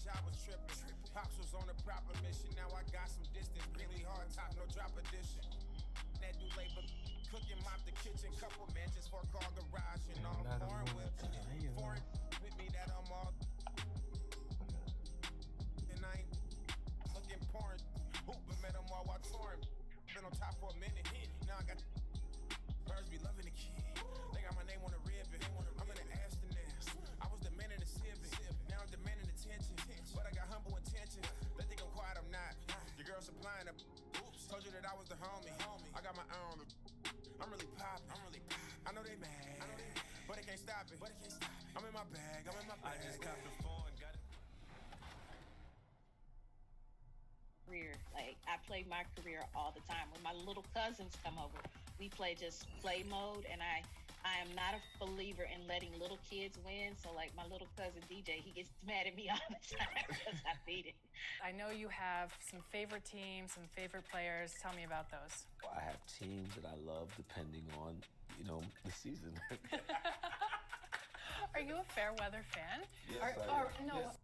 I was tripping. Pops was on a proper mission. Now I got some distance. Really hard top, no drop edition. That do labor, cooking, mop the kitchen. Couple mansions, 4-car garage, and all foreign whips. Foreign with me that I'm all. And I ain't looking porn. Hooping, met them all while touring. Been on top for a minute. Now I got birds be loving the kid. They got my name on the ribbon. I'm in the Aston nest. I was demanding the civic. Now I'm demanding attention. But I got humble intentions. They think I'm quiet, I'm not. Your girl supplying up. Told you that I was the homie. I got my eye on them. I'm really poppin'. I know they mad. But they can't stop it. I'm in my bag. I just got the phone. Got it. Career. Like, I play my career all the time. When my little cousins come over, we play just play mode, and I am not a believer in letting little kids win. So like my little cousin DJ, he gets mad at me all the time because I beat him. I know you have some favorite teams, some favorite players. Tell me about those. I have teams that I love depending on, the season. Are you a fair weather fan? Yes, No. Yes.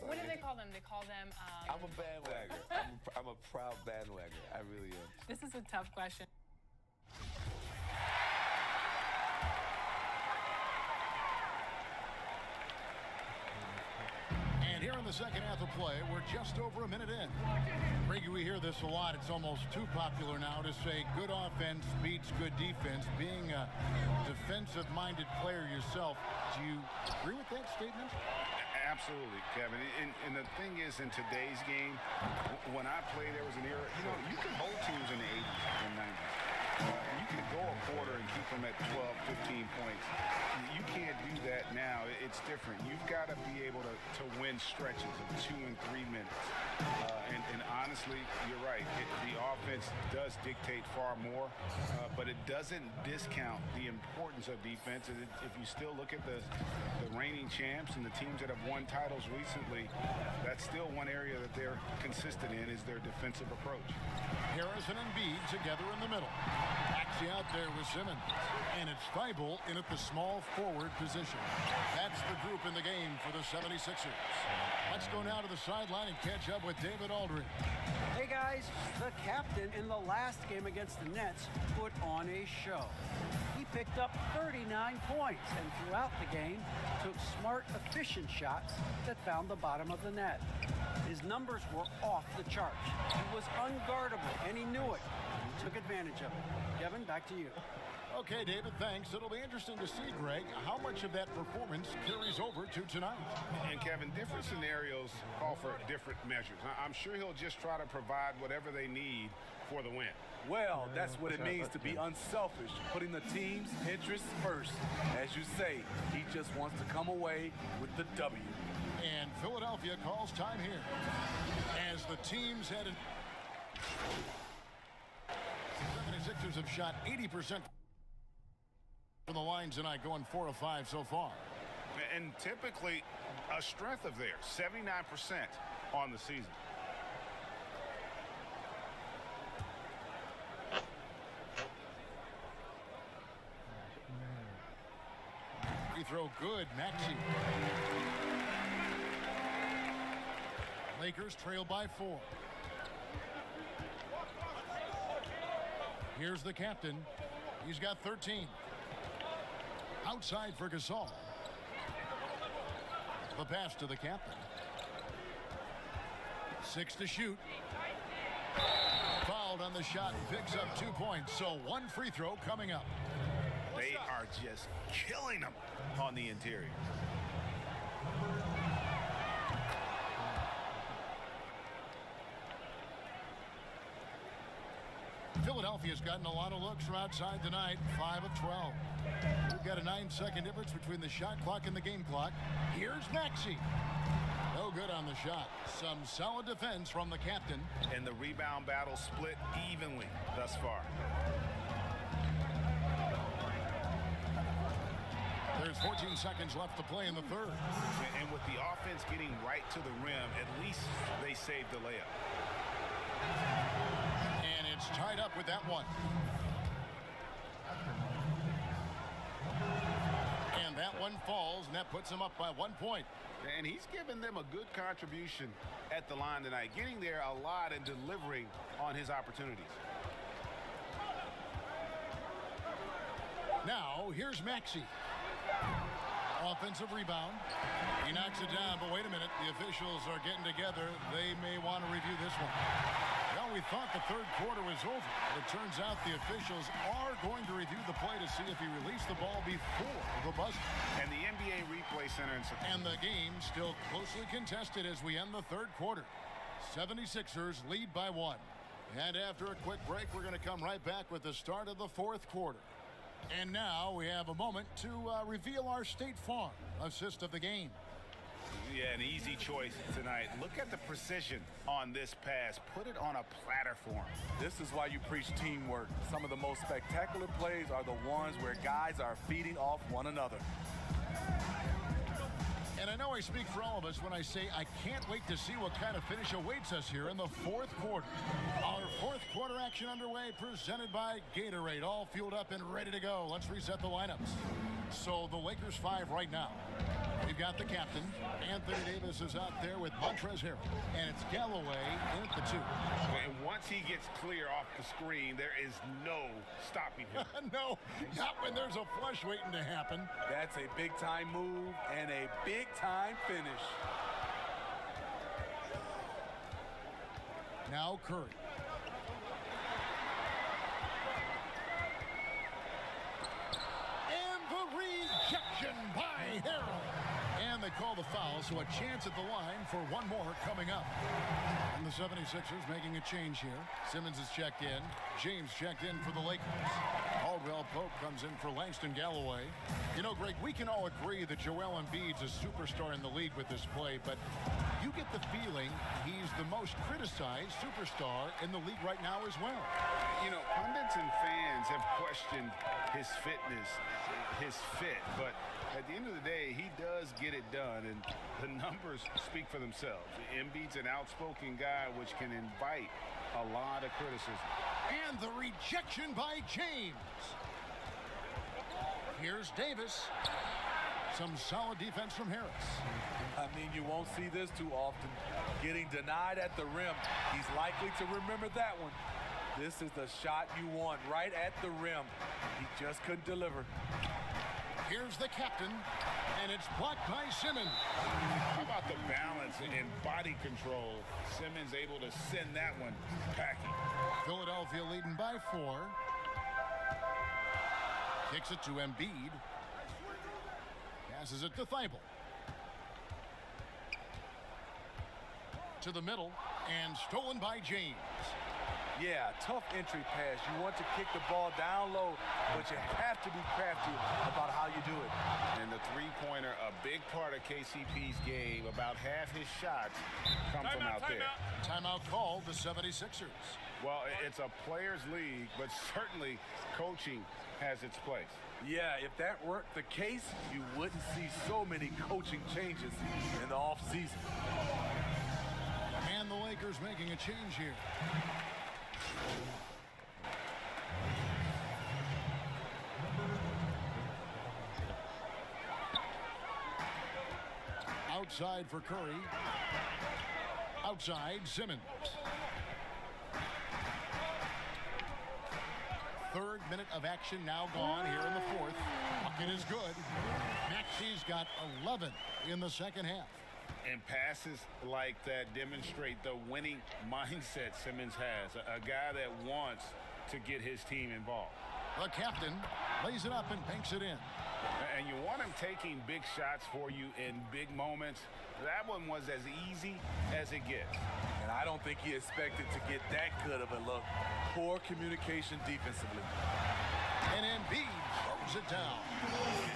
What do they call them? They call them... I'm a bandwagger. I'm a proud bandwagger. I really am. This is a tough question. And here in the second half of play, we're just over a minute in. Brady, we hear this a lot. It's almost too popular now to say good offense beats good defense. Being a defensive-minded player yourself, do you agree with that statement? Absolutely, Kevin. And the thing is, in today's game, when I played, there was an era, you can hold teams in the 80s and 90s. You can go a quarter and keep them at 12, 15 points. You can't do that now. It's different. You've got to be able to win stretches of 2 and 3 minutes. And honestly, you're right. The offense does dictate far more, but it doesn't discount the importance of defense. And if you still look at the reigning champs and the teams that have won titles recently, that's still one area that they're consistent in, is their defensive approach. Harris and Embiid together in the middle. Maxey out there with Simmons. And it's Thibault in at the small forward position. That's the group in the game for the 76ers. Let's go now to the sideline and catch up with David Aldridge. Hey guys, the captain in the last game against the Nets put on a show. He picked up 39 points and throughout the game took smart, efficient shots that found the bottom of the net. His numbers were off the charts. He was unguardable and he knew it. He took advantage of it. Kevin, back to you. Okay, David, thanks. It'll be interesting to see, Greg, how much of that performance carries over to tonight. And, Kevin, different scenarios call for different measures. I'm sure he'll just try to provide whatever they need for the win. Well, that's what it means to be unselfish, putting the team's interests first. As you say, he just wants to come away with the W. And Philadelphia calls time here as the teams head in. 76ers have shot 80% from the line tonight, going 4 of 5 so far. And typically a strength of theirs, 79% on the season. Free throw good, Maxey. Lakers trail by 4. Here's the captain. He's got 13. Outside for Gasol. The pass to the captain. 6 to shoot. Fouled on the shot, picks up 2 points. So one free throw coming up. They are just killing them on the interior. Philadelphia's gotten a lot of looks from outside tonight. 5 of 12. We've got a 9-second difference between the shot clock and the game clock. Here's Maxey. No good on the shot. Some solid defense from the captain. And the rebound battle split evenly thus far. There's 14 seconds left to play in the third. And with the offense getting right to the rim, at least they saved the layup. And it's tied up with that one. And that one falls, and that puts them up by 1 point. And he's given them a good contribution at the line tonight, getting there a lot and delivering on his opportunities. Now, here's Maxey. Offensive rebound. He knocks it down, but wait a minute. The officials are getting together. They may want to review this one. Well, we thought the third quarter was over, but it turns out the officials are going to review the play to see if he released the ball before the buzzer. And the NBA Replay Center. And the game still closely contested as we end the third quarter. 76ers lead by 1. And after a quick break, we're going to come right back with the start of the fourth quarter. And now we have a moment to reveal our State Farm assist of the game. Yeah, an easy choice tonight. Look at the precision on this pass. Put it on a platter for him. This is why you preach teamwork. Some of the most spectacular plays are the ones where guys are feeding off one another. And I know I speak for all of us when I say I can't wait to see what kind of finish awaits us here in the fourth quarter. Our fourth quarter action underway, presented by Gatorade. All fueled up and ready to go. Let's reset the lineups. So the Lakers 5 right now. We've got the captain. Anthony Davis is out there with Montrezl Harrell. And it's Galloway in at the 2. And once he gets clear off the screen, there is no stopping him. No, not when there's a flush waiting to happen. That's a big-time move and a big-time finish. Now Curry. And the rejection by Harrell. And they call the foul, so a chance at the line for one more coming up. And the 76ers making a change here. Simmons is checked in. James checked in for the Lakers. Caldwell Pope comes in for Langston Galloway. You know, Greg, we can all agree that Joel Embiid's a superstar in the league with this play, but you get the feeling he's the most criticized superstar in the league right now as well. You know, pundits and fans have questioned his fitness, his fit, but at the end of the day, he does get it done, and the numbers speak for themselves. Embiid's an outspoken guy, which can invite a lot of criticism. And the rejection by James. Here's Davis. Some solid defense from Harris. I mean, you won't see this too often. Getting denied at the rim. He's likely to remember that one. This is the shot you want, right at the rim. He just couldn't deliver. Here's the captain, and it's blocked by Simmons. How about the balance and body control? Simmons able to send that one packing. Philadelphia leading by 4. Kicks it to Embiid. Passes it to Thibault. To the middle, and stolen by James. Yeah, tough entry pass. You want to kick the ball down low, but you have to be crafty about how you do it. And the three-pointer, a big part of KCP's game. About half his shots come from out there. Timeout called the 76ers. Well, it's a players' league, but certainly coaching has its place. Yeah, if that weren't the case, you wouldn't see so many coaching changes in the offseason. And the Lakers making a change here. Outside for Curry. Outside, Simmons. Third minute of action now gone here in the fourth. Bucket is good. Maxey's got 11 in the second half. And passes like that demonstrate the winning mindset Simmons has. A guy that wants to get his team involved. The captain lays it up and banks it in. And you want him taking big shots for you in big moments. That one was as easy as it gets. And I don't think he expected to get that good of a look. Poor communication defensively. And Embiid throws it down.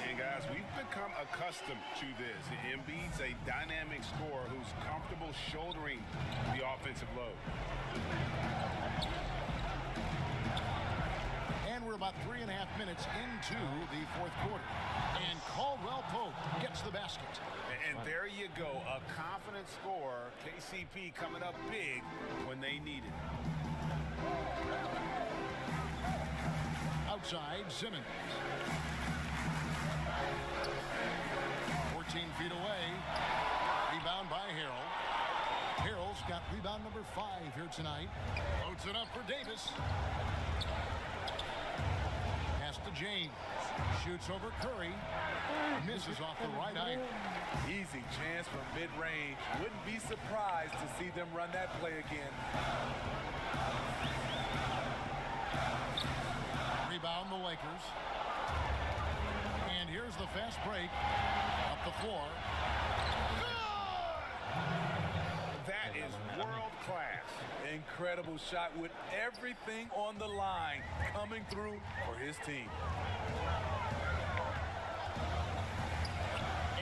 And guys, we've become accustomed to this. Embiid's a dynamic scorer who's comfortable shouldering the offensive load. And we're about 3.5 minutes into the fourth quarter. And Caldwell Pope gets the basket. And there you go, a confident scorer. KCP coming up big when they need it. Outside, Simmons. 14 feet away. Rebound by Harrell. Harrell's got rebound number 5 here tonight. Loads it up for Davis. Pass to James. Shoots over Curry. Misses off the right iron. Easy chance from mid-range. Wouldn't be surprised to see them run that play again. Rebound the Lakers. And here's the fast break. Up the floor. That is world class. Incredible shot with everything on the line coming through for his team.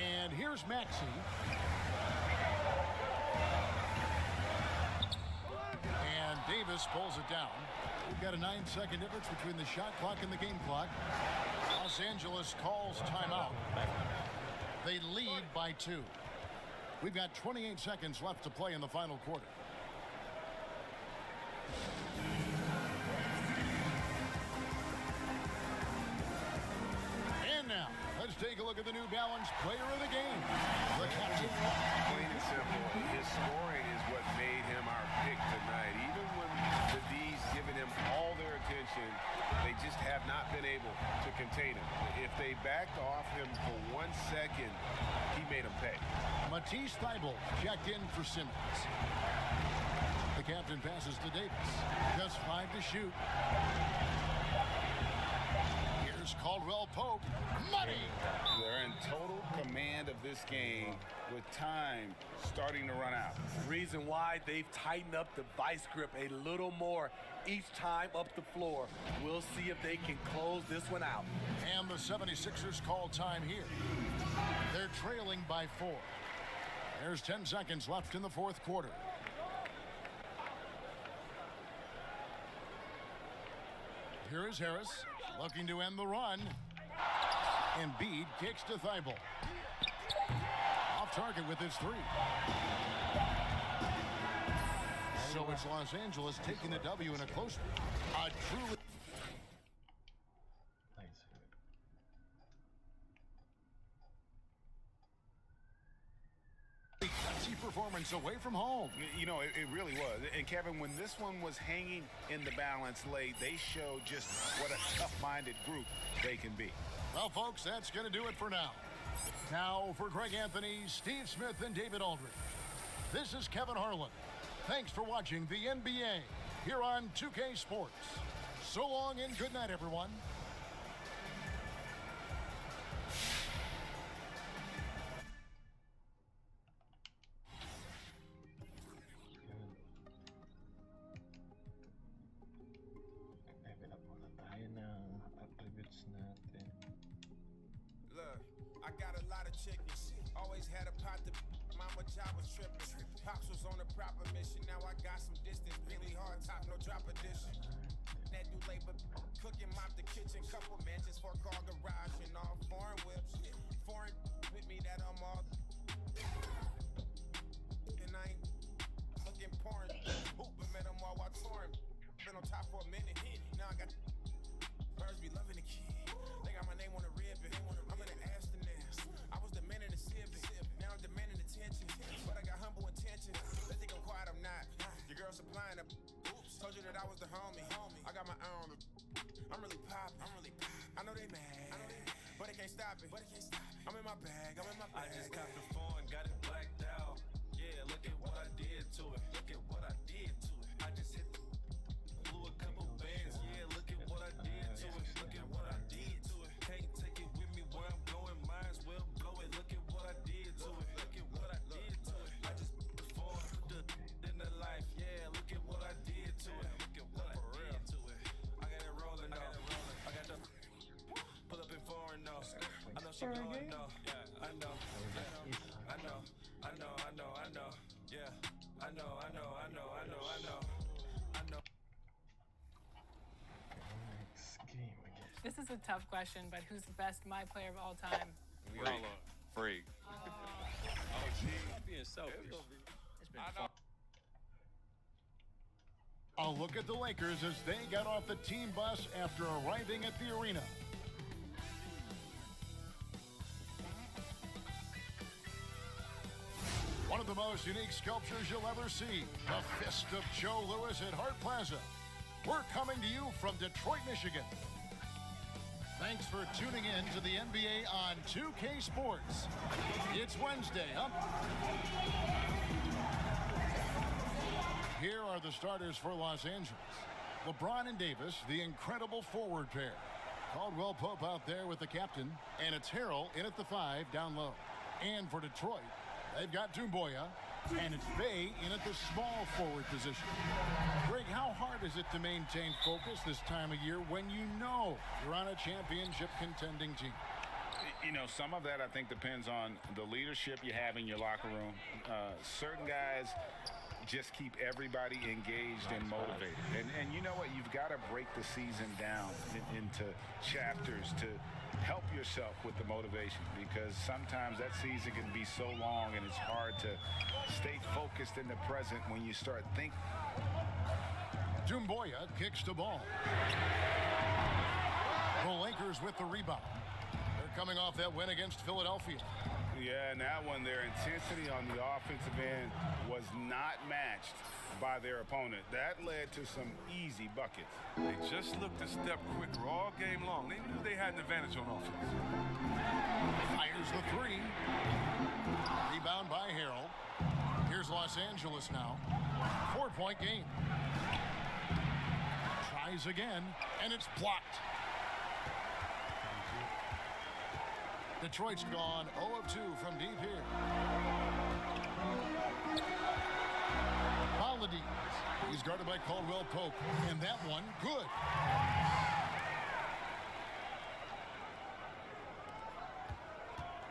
And here's Maxey. And Davis pulls it down. We've got a 9-second difference between the shot clock and the game clock. Los Angeles calls timeout. They lead by 2. We've got 28 seconds left to play in the final quarter. And now, let's take a look at the New Balance player of the game. The captain. Plain and simple, his scoring is what made him our pick tonight. Even when the D's giving him all their attention, they just have not been able to contain him. If they backed off him for 1 second, he made them pay. Matisse Thybulle checked in for Simmons. The captain passes to Davis. Just 5 to shoot. Here's Caldwell Pope. Money! They're in total command of this game with time starting to run out. Reason why they've tightened up the vice grip a little more each time up the floor. We'll see if they can close this one out. And the 76ers call time here. They're trailing by 4. There's 10 seconds left in the fourth quarter. Here is Harris, looking to end the run. Embiid kicks to Thybulle. Off target with his 3. So it's Los Angeles taking the W in a close one. A truly... gutsy performance away from home. You know, it really was. And Kevin, when this one was hanging in the balance late, they showed just what a tough-minded group they can be. Well, folks, that's going to do it for now. Now, for Greg Anthony, Steve Smith, and David Aldridge, this is Kevin Harlan. Thanks for watching the NBA here on 2K Sports. So long and good night, everyone. I got a lot of chickens. Always had a pot to mama job was tripping. Pops was on a proper mission. Now I got some distance. Really hard top, no drop edition. That do labor, cooking, mop the kitchen. Couple mansions, 4-car garage, and all foreign whips. Foreign with me that I'm all. And I ain't looking porn. Hooping, met them all while touring. Been on top for a minute. Now I got birds be loving the kid. They got my name on the ribbon. I'm in the Aston. I was demanding the civic, now I'm demanding attention. But I got humble intentions. They think I'm quiet, I'm not. Your girl supplying up. Oops, told you that I was the homie. I got my eye on them. I'm really poppin'. I know they mad, but they can't stop it. I'm in my bag. I just copped the phone, got it blacked out. All-Star game? This is a tough question, but who's the best my player of all time? We all are. Freak. Oh, gee. Being selfish. It's been fun. A look at the Lakers as they got off the team bus after arriving at the arena. One of the most unique sculptures you'll ever see, the Fist of Joe Louis at Hart Plaza. We're coming to you from Detroit, Michigan. Thanks for tuning in to the NBA on 2K Sports. It's Wednesday, huh? Here are the starters for Los Angeles. LeBron and Davis, the incredible forward pair. Caldwell Pope out there with the captain, and it's Harrell in at the 5 down low. And for Detroit, they've got Doumbouya, and it's Bey in at the small forward position. Greg, how hard is it to maintain focus this time of year when you know you're on a championship contending team? You know, some of that I think depends on the leadership you have in your locker room. Certain guys just keep everybody engaged and motivated. And you know what? You've got to break the season down into chapters to help yourself with the motivation, because sometimes that season can be so long and it's hard to stay focused in the present when you start thinking. Doumbouya kicks the ball. The Lakers with the rebound. They're coming off that win against Philadelphia. Yeah, and that one, their intensity on the offensive end was not matched by their opponent. That led to some easy buckets. They just looked a step quicker all game long. They knew they had an advantage on offense. Fires the 3. Rebound by Harrell. Here's Los Angeles now. 4-point game. Tries again, and it's blocked. Detroit's gone 0 of 2 from deep here. Paladins. He's guarded by Caldwell Pope, and that one good.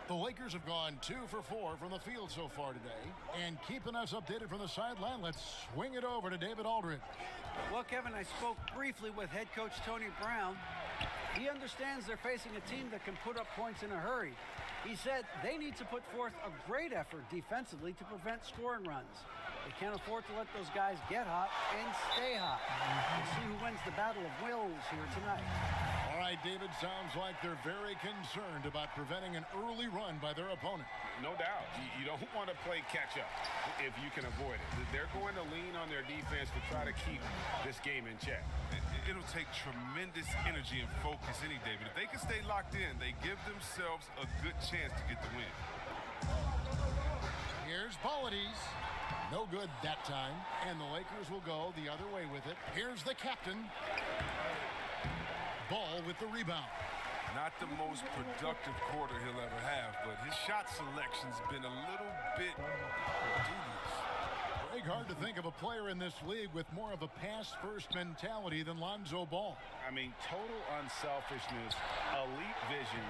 The Lakers have gone 2 for 4 from the field so far today. And keeping us updated from the sideline, let's swing it over to David Aldridge. Well, Kevin, I spoke briefly with head coach Tony Brown. He understands they're facing a team that can put up points in a hurry. He said they need to put forth a great effort defensively to prevent scoring runs. They can't afford to let those guys get hot and stay hot. We'll see who wins the battle of wills here tonight. All right, David, sounds like they're very concerned about preventing an early run by their opponent. No doubt. You don't want to play catch-up if you can avoid it. They're going to lean on their defense to try to keep this game in check. It'll take tremendous energy and focus any day, but if they can stay locked in, they give themselves a good chance to get the win. Here's Paladins. No good that time, and the Lakers will go the other way with it. Here's the captain. Ball with the rebound. Not the most productive quarter he'll ever have, but his shot selection's been a little bit dubious. Greg, hard to think of a player in this league with more of a pass-first mentality than Lonzo Ball. I mean, total unselfishness, elite vision.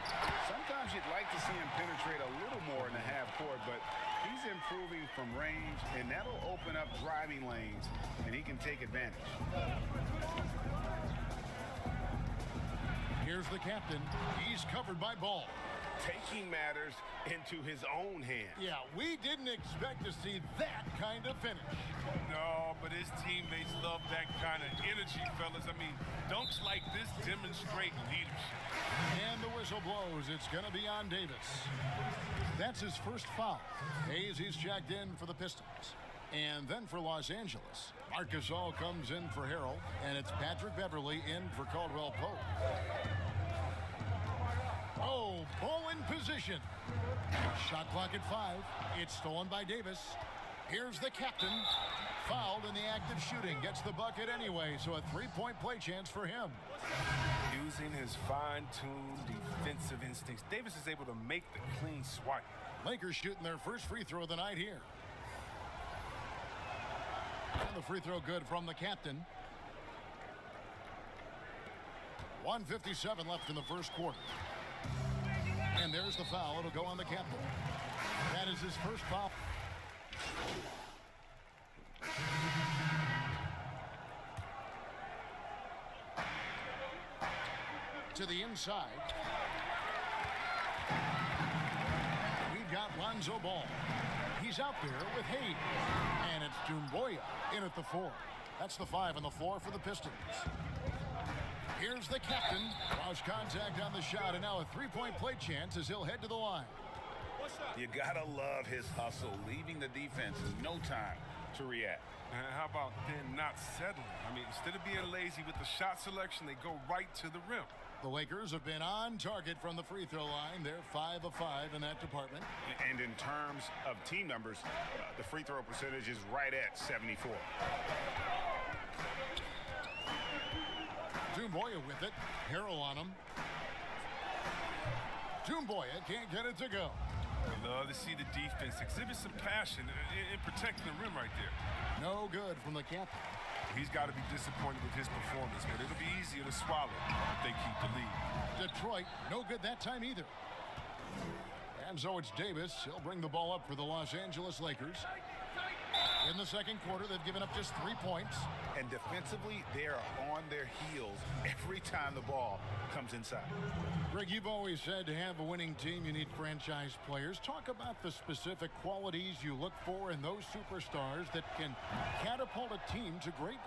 Sometimes you'd like to see him penetrate a little more in the half court, but he's improving from range, and that'll open up driving lanes, and he can take advantage. Here's the captain. He's covered by Ball. Taking matters into his own hands. Yeah, we didn't expect to see that kind of finish. No, but his teammates love that kind of energy, fellas. I mean, dunks like this demonstrate leadership. And the whistle blows. It's going to be on Davis. That's his first foul. Hayes, he's checked in for the Pistons. And then for Los Angeles, Marc Gasol comes in for Harrell, and it's Patrick Beverley in for Caldwell Pope. Oh, ball in position. Shot clock at 5. It's stolen by Davis. Here's the captain. Fouled in the act of shooting. Gets the bucket anyway, so a 3-point play chance for him. Using his fine-tuned defensive instincts, Davis is able to make the clean swipe. Lakers shooting their first free throw of the night here. And the free throw good from the captain. 1:57 left in the first quarter. And there's the foul. It'll go on the captain. That is his first foul. To the inside. We've got Lonzo Ball. He's out there with Hayes. And it's Doumbouya in at the 4. That's the 5 on the floor for the Pistons. Here's the captain. Lost contact on the shot, and now a three-point play chance as he'll head to the line. You gotta love his hustle, leaving the defense in no time to react. And how about then not settling? I mean, instead of being lazy with the shot selection, they go right to the rim. The Lakers have been on target from the free throw line. They're 5 of 5 in that department. And in terms of team numbers, the free throw percentage is right at 74. Doumbouya with it. Harrell on him. Doumbouya can't get it to go. I love to see the defense exhibit some passion in protecting the rim right there. No good from the captain. He's got to be disappointed with his performance, but it'll be easier to swallow if they keep the lead. Detroit, no good that time either. And so it's Davis. He'll bring the ball up for the Los Angeles Lakers. In the second quarter, they've given up just 3 points. And defensively, they are on their heels every time the ball comes inside. Greg, you've always said to have a winning team, you need franchise players. Talk about the specific qualities you look for in those superstars that can catapult a team to greatness.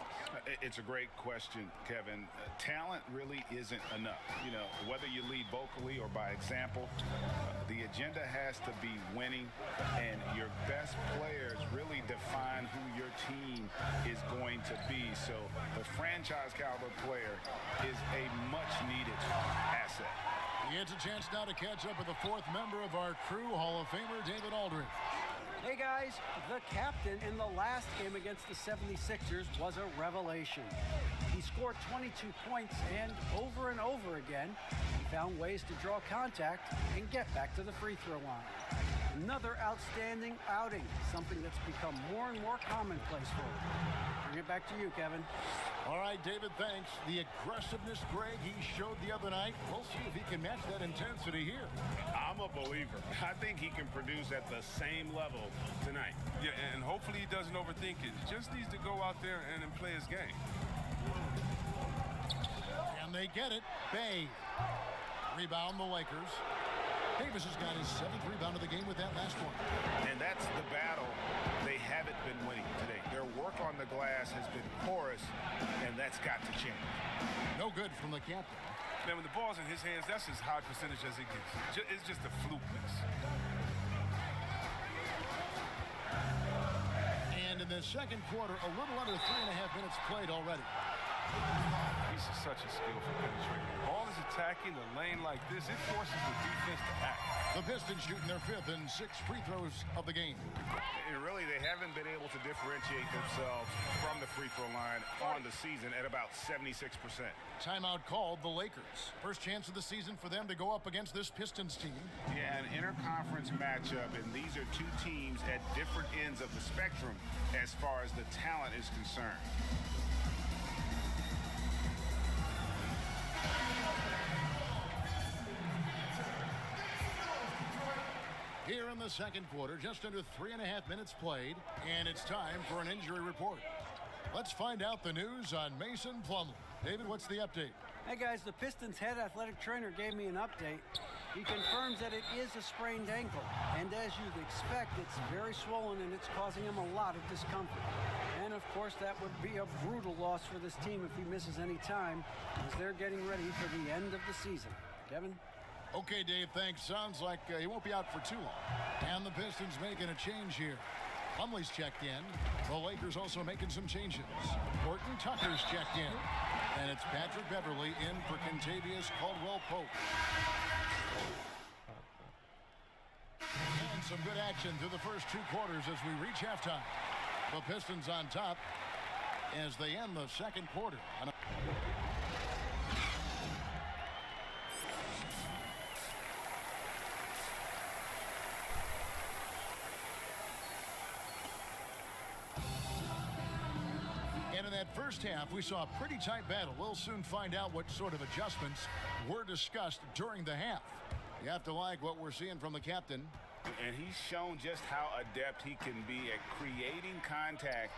It's a great question, Kevin. Talent really isn't enough. You know, whether you lead vocally or by example, the agenda has to be winning, and your best players really define who your team is going to be. So the franchise caliber player is a much-needed asset. He gets a chance now to catch up with the 4th member of our crew, Hall of Famer David Aldridge. Hey guys, the captain in the last game against the 76ers was a revelation. He scored 22 points and over again, he found ways to draw contact and get back to the free throw line. Another outstanding outing, something that's become more and more commonplace for him. Bring it back to you, Kevin. All right, David, thanks. The aggressiveness, Greg, he showed the other night. We'll see if he can match that intensity here. I'm a believer. I think he can produce at the same level tonight. Yeah, and hopefully he doesn't overthink it. Just needs to go out there and play his game. And they get it. Bay. Rebound the Lakers. Davis has got his 7th rebound of the game with that last one. And that's the battle they haven't been winning today. Their work on the glass has been porous, and that's got to change. No good from the captain. Man, when the ball's in his hands, that's as high percentage as it gets. It's just a fluke miss. And in the second quarter, a little under 3.5 minutes played already. He's such a skillful penetrator. Ball is attacking the lane like this. It forces the defense to act. The Pistons shooting their 5th and 6th free throws of the game. And really, they haven't been able to differentiate themselves from the free throw line on the season at about 76%. Timeout called the Lakers. First chance of the season for them to go up against this Pistons team. Yeah, an interconference matchup, and these are two teams at different ends of the spectrum as far as the talent is concerned. Here in the second quarter, just under 3.5 minutes played, and it's time for an injury report. Let's find out the news on Mason Plumlee. David, what's the update? Hey guys, the Pistons head athletic trainer gave me an update. He confirms that it is a sprained ankle, and as you'd expect, it's very swollen and it's causing him a lot of discomfort. And of course, that would be a brutal loss for this team if he misses any time, as they're getting ready for the end of the season. Kevin? Okay, Dave, thanks. Sounds like he won't be out for too long. And the Pistons making a change here. Plumlee's checked in. The Lakers also making some changes. Horton Tucker's checked in. And it's Patrick Beverley in for Kentavious Caldwell-Pope. And some good action through the first 2 quarters as we reach halftime. The Pistons on top as they end the second quarter. And in that first half, we saw a pretty tight battle. We'll soon find out what sort of adjustments were discussed during the half. You have to like what we're seeing from the captain. And he's shown just how adept he can be at creating contact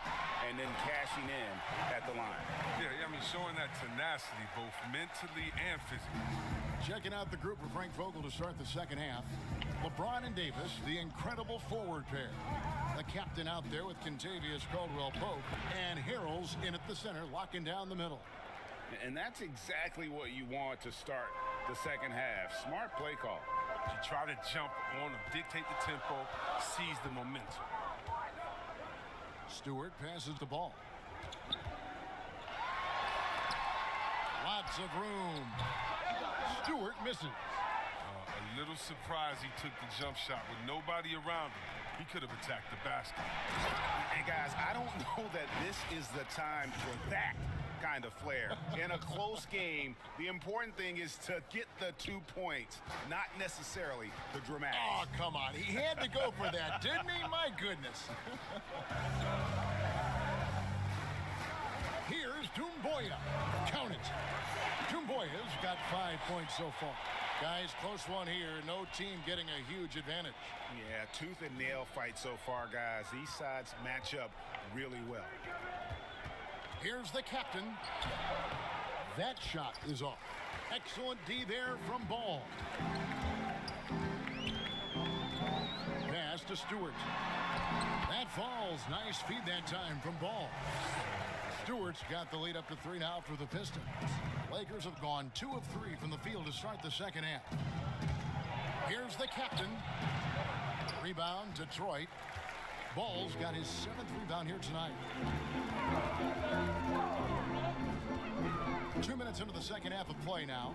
and then cashing in at the line. Yeah, I mean, showing that tenacity both mentally and physically. Checking out the group of Frank Vogel to start the second half. LeBron and Davis, the incredible forward pair. The captain out there with Kentavious Caldwell-Pope, and Harrell's in at the center, locking down the middle. And that's exactly what you want to start the second half. Smart play call. You try to jump on them, dictate the tempo, seize the momentum. Stewart passes the ball. Lots of room. Stewart misses. A little surprised he took the jump shot with nobody around him. He could have attacked the basket. Hey, guys, I don't know that this is the time for that kind of flair. In a close game, the important thing is to get the 2 points, not necessarily the dramatic. Oh, come on. He had to go for that, didn't he? My goodness. Here's Doumbouya. Count it. Doumbouya's got 5 points so far. Guys, close one here. No team getting a huge advantage. Yeah, tooth and nail fight so far, guys. These sides match up really well. Here's the captain. That shot is off. Excellent D there from Ball. Pass to Stewart. That falls. Nice feed that time from Ball. Stewart's got the lead up to 3 now for the Pistons. Lakers have gone 2 of 3 from the field to start the second half. Here's the captain. Rebound, Detroit. Ball's got his 7th rebound here tonight. 2 minutes into the second half of play now.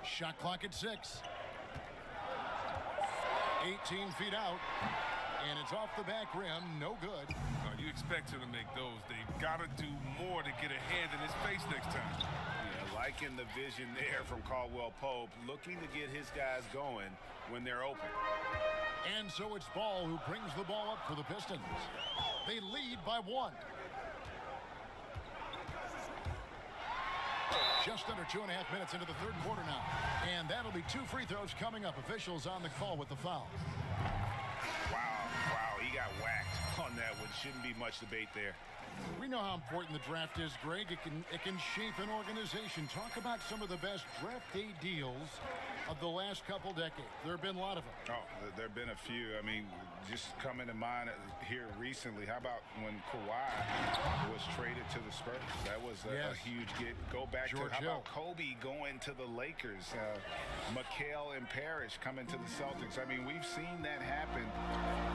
Shot clock at 6. 18 feet out. And it's off the back rim. No good. You expect him to make those. They've got to do more to get a hand in his face next time. Yeah, liking the vision there from Caldwell-Pope, looking to get his guys going when they're open. And so it's Ball who brings the ball up for the Pistons. They lead by 1. Just under 2.5 minutes into the third quarter now. And that'll be 2 free throws coming up. Officials on the call with the foul. Wow, he got whacked on that one. Shouldn't be much debate there. We know how important the draft is, Greg. It can shape an organization. Talk about some of the best draft day deals of the last couple decades. There have been a lot of them. Oh, there have been a few. I mean, just coming to mind here recently, how about when Kawhi was traded to the Spurs? That was a huge get. Go back George to, how Hill. about Kobe going to the Lakers? McHale and Parrish coming to the Celtics. I mean, we've seen that happen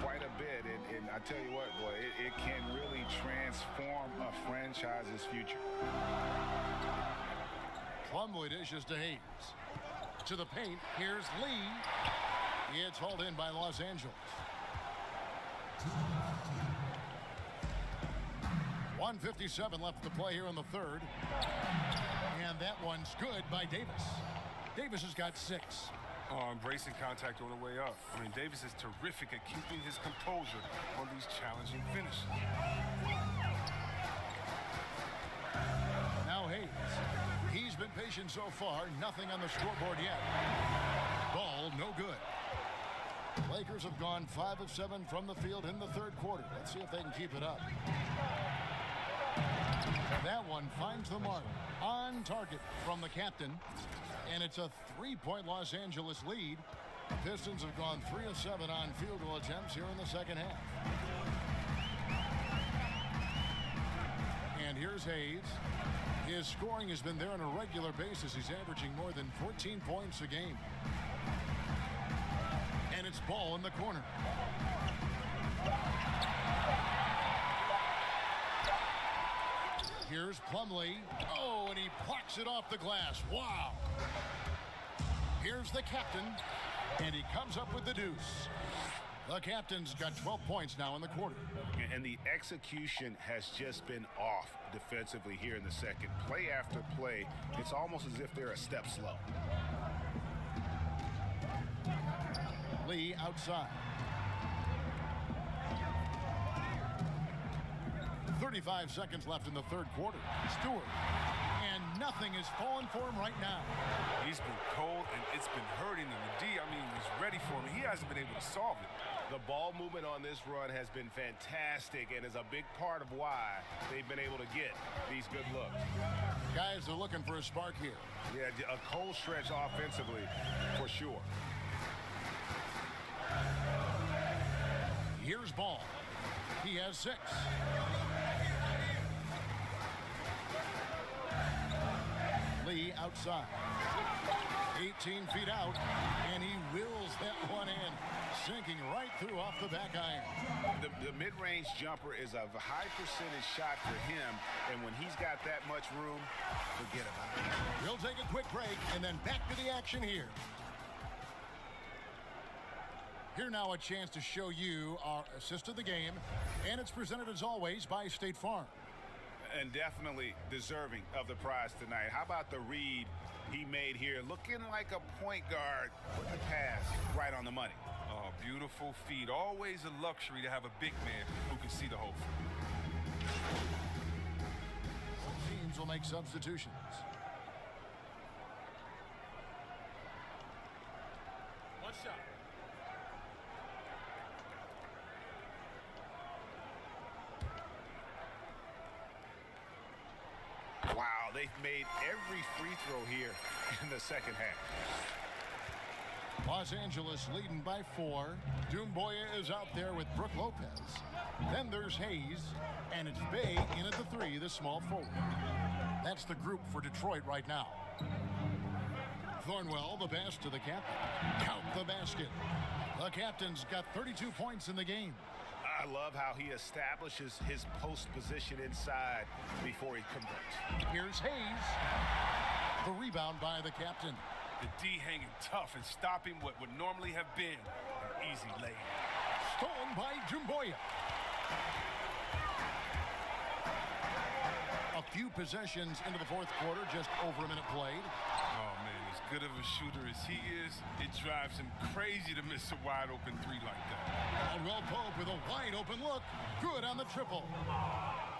quite a bit. And I tell you what, boy, it can really transform a franchise's future. Plumlee dishes to Hayes. To the paint, here's Lee. It's hauled in by Los Angeles. 1:57 left to play here in the third. And that one's good by Davis. Davis has got 6. Embracing contact on the way up. I mean, Davis is terrific at keeping his composure on these challenging finishes. Now Hayes. He's been patient so far. Nothing on the scoreboard yet. Ball, no good. Lakers have gone 5 of 7 from the field in the third quarter. Let's see if they can keep it up. That one finds the mark. On target from the captain. And it's a 3-point Los Angeles lead. The Pistons have gone 3 of 7 on field goal attempts here in the second half. And here's Hayes. His scoring has been there on a regular basis. He's averaging more than 14 points a game. And it's Ball in the corner. Here's Plumlee. Oh, and he plucks it off the glass. Wow. Here's the captain, and he comes up with the deuce. The captain's got 12 points now in the quarter. And the execution has just been off defensively here in the second. Play after play, it's almost as if they're a step slow. Lee outside. 35 seconds left in the third quarter. Stewart. And nothing is falling for him right now. He's been cold, and it's been hurting him. The D, was ready for him. He hasn't been able to solve it. The ball movement on this run has been fantastic and is a big part of why they've been able to get these good looks. Guys are looking for a spark here. Yeah, a cold stretch offensively for sure. Here's Ball. He has 6. Lee outside. 18 feet out, and he wills that one in, sinking right through off the back iron. The mid-range jumper is a high percentage shot for him, and when he's got that much room, forget about it. We'll take a quick break and then back to the action here. Here now a chance to show you our assist of the game, and it's presented as always by State Farm. And definitely deserving of the prize tonight. How about the read he made here? Looking like a point guard with the pass right on the money. Oh, beautiful feed. Always a luxury to have a big man who can see the whole field. Teams will make substitutions. One shot. Wow, they've made every free throw here in the second half. Los Angeles leading by 4. Dumboya is out there with Brook Lopez. Then there's Hayes, and it's Bay in at the 3, the small forward. That's the group for Detroit right now. Thornwell, the pass to the captain. Count the basket. The captain's got 32 points in the game. I love how he establishes his post position inside before he converts. Here's Hayes. The rebound by the captain. The D hanging tough and stopping what would normally have been an easy lay. Stolen by Dumboya. A few possessions into the fourth quarter, just over a minute played. Oh, man, as good of a shooter as he is, it drives him crazy to miss a wide-open 3 like that. Caldwell Pope with a wide-open look. Good on the triple.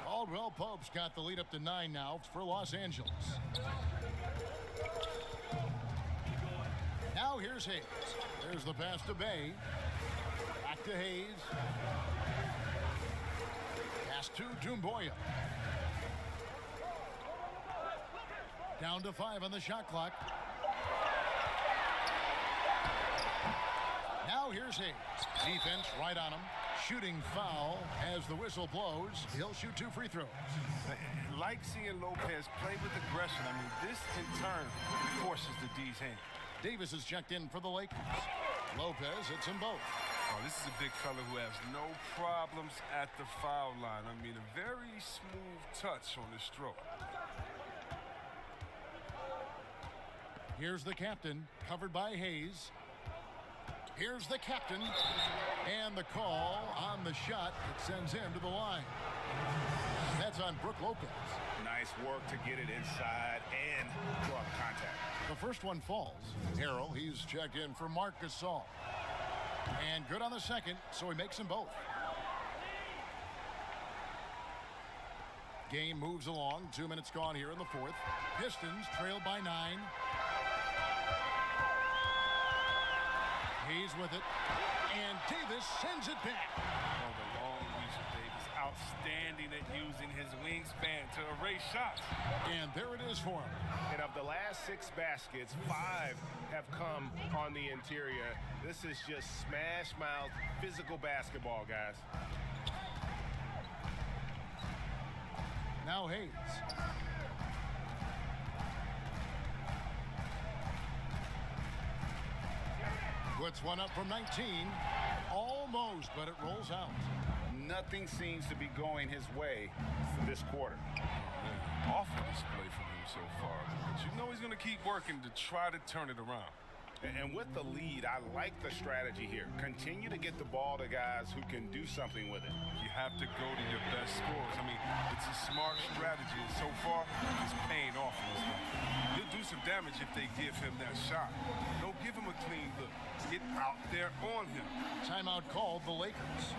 Caldwell Pope's got the lead up to 9 now for Los Angeles. Now here's Hayes. There's the pass to Bay. Back to Hayes. Pass to Dumboya. Down to 5 on the shot clock. Now here's Hayes. Defense right on him. Shooting foul as the whistle blows. He'll shoot 2 free throws. Like seeing Lopez play with aggression. This in turn forces the D's hand. Davis is checked in for the Lakers. Lopez hits them both. Oh, this is a big fella who has no problems at the foul line. A very smooth touch on the stroke. Here's the captain, covered by Hayes. Here's the captain, and the call on the shot that sends him to the line. That's on Brook Lopez. Nice work to get it inside and draw contact. The first one falls. Harrell, he's checked in for Marc Gasol. And good on the second, so he makes them both. Game moves along. 2 minutes gone here in the fourth. Pistons trailed by 9. Hayes with it. And Davis sends it back. Oh, the long reach of Davis. Outstanding at using his wingspan to erase shots. And there it is for him. And of the last 6 baskets, 5 have come on the interior. This is just smash mouth physical basketball, guys. Now Hayes. Puts one up from 19. Almost, but it rolls out. Nothing seems to be going his way this quarter. Awful display from him so far. But you know he's going to keep working to try to turn it around. And with the lead, I like the strategy here. Continue to get the ball to guys who can do something with it. You have to go to your best scorers. It's a smart strategy, and so far, it's paying off in this game. He'll do some damage if they give him that shot. Don't give him a clean look. Get out there on him. Timeout called the Lakers.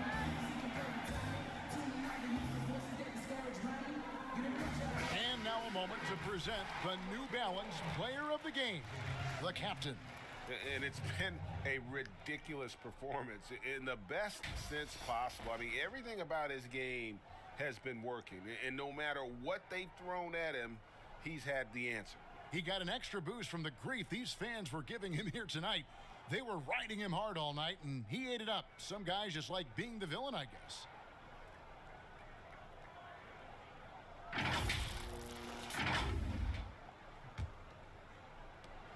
And now a moment to present the New Balance Player of the Game, the captain. And it's been a ridiculous performance in the best sense possible. I mean, everything about his game has been working. And no matter what they've thrown at him, he's had the answer. He got an extra boost from the grief these fans were giving him here tonight. They were riding him hard all night, and he ate it up. Some guys just like being the villain, I guess.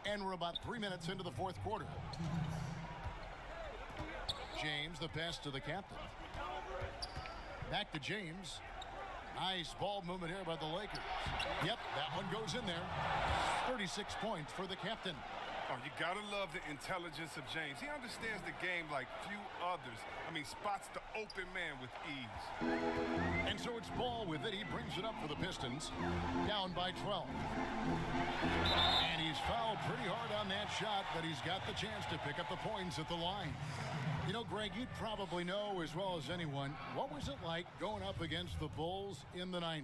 And we're about 3 minutes into the fourth quarter. James, the pass to the captain. Back to James. Nice ball movement here by the Lakers. Yep, that one goes in there. 36 points for the captain. Oh, you gotta love the intelligence of James. He understands the game like few others. I mean, spots the open man with ease. And so it's Ball with it. He brings it up for the Pistons. Down by 12. And he's fouled pretty hard on that shot, but he's got the chance to pick up the points at the line. You know, Greg, you'd probably know as well as anyone, what was it like going up against the Bulls in the 90s?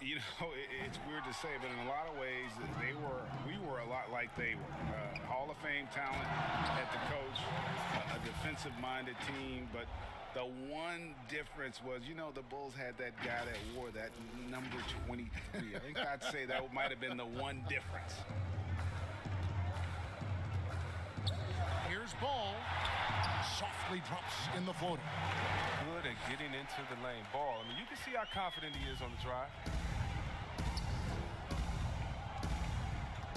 You know, it's weird to say, but in a lot of ways, we were a lot like they were. Hall of Fame talent at the coach, a defensive-minded team, but the one difference was, you know, the Bulls had that guy that wore that number 23. I think I'd say that might have been the one difference. Here's Ball. Softly drops in the floater. Good at getting into the lane. Ball, I mean, you can see how confident he is on the drive.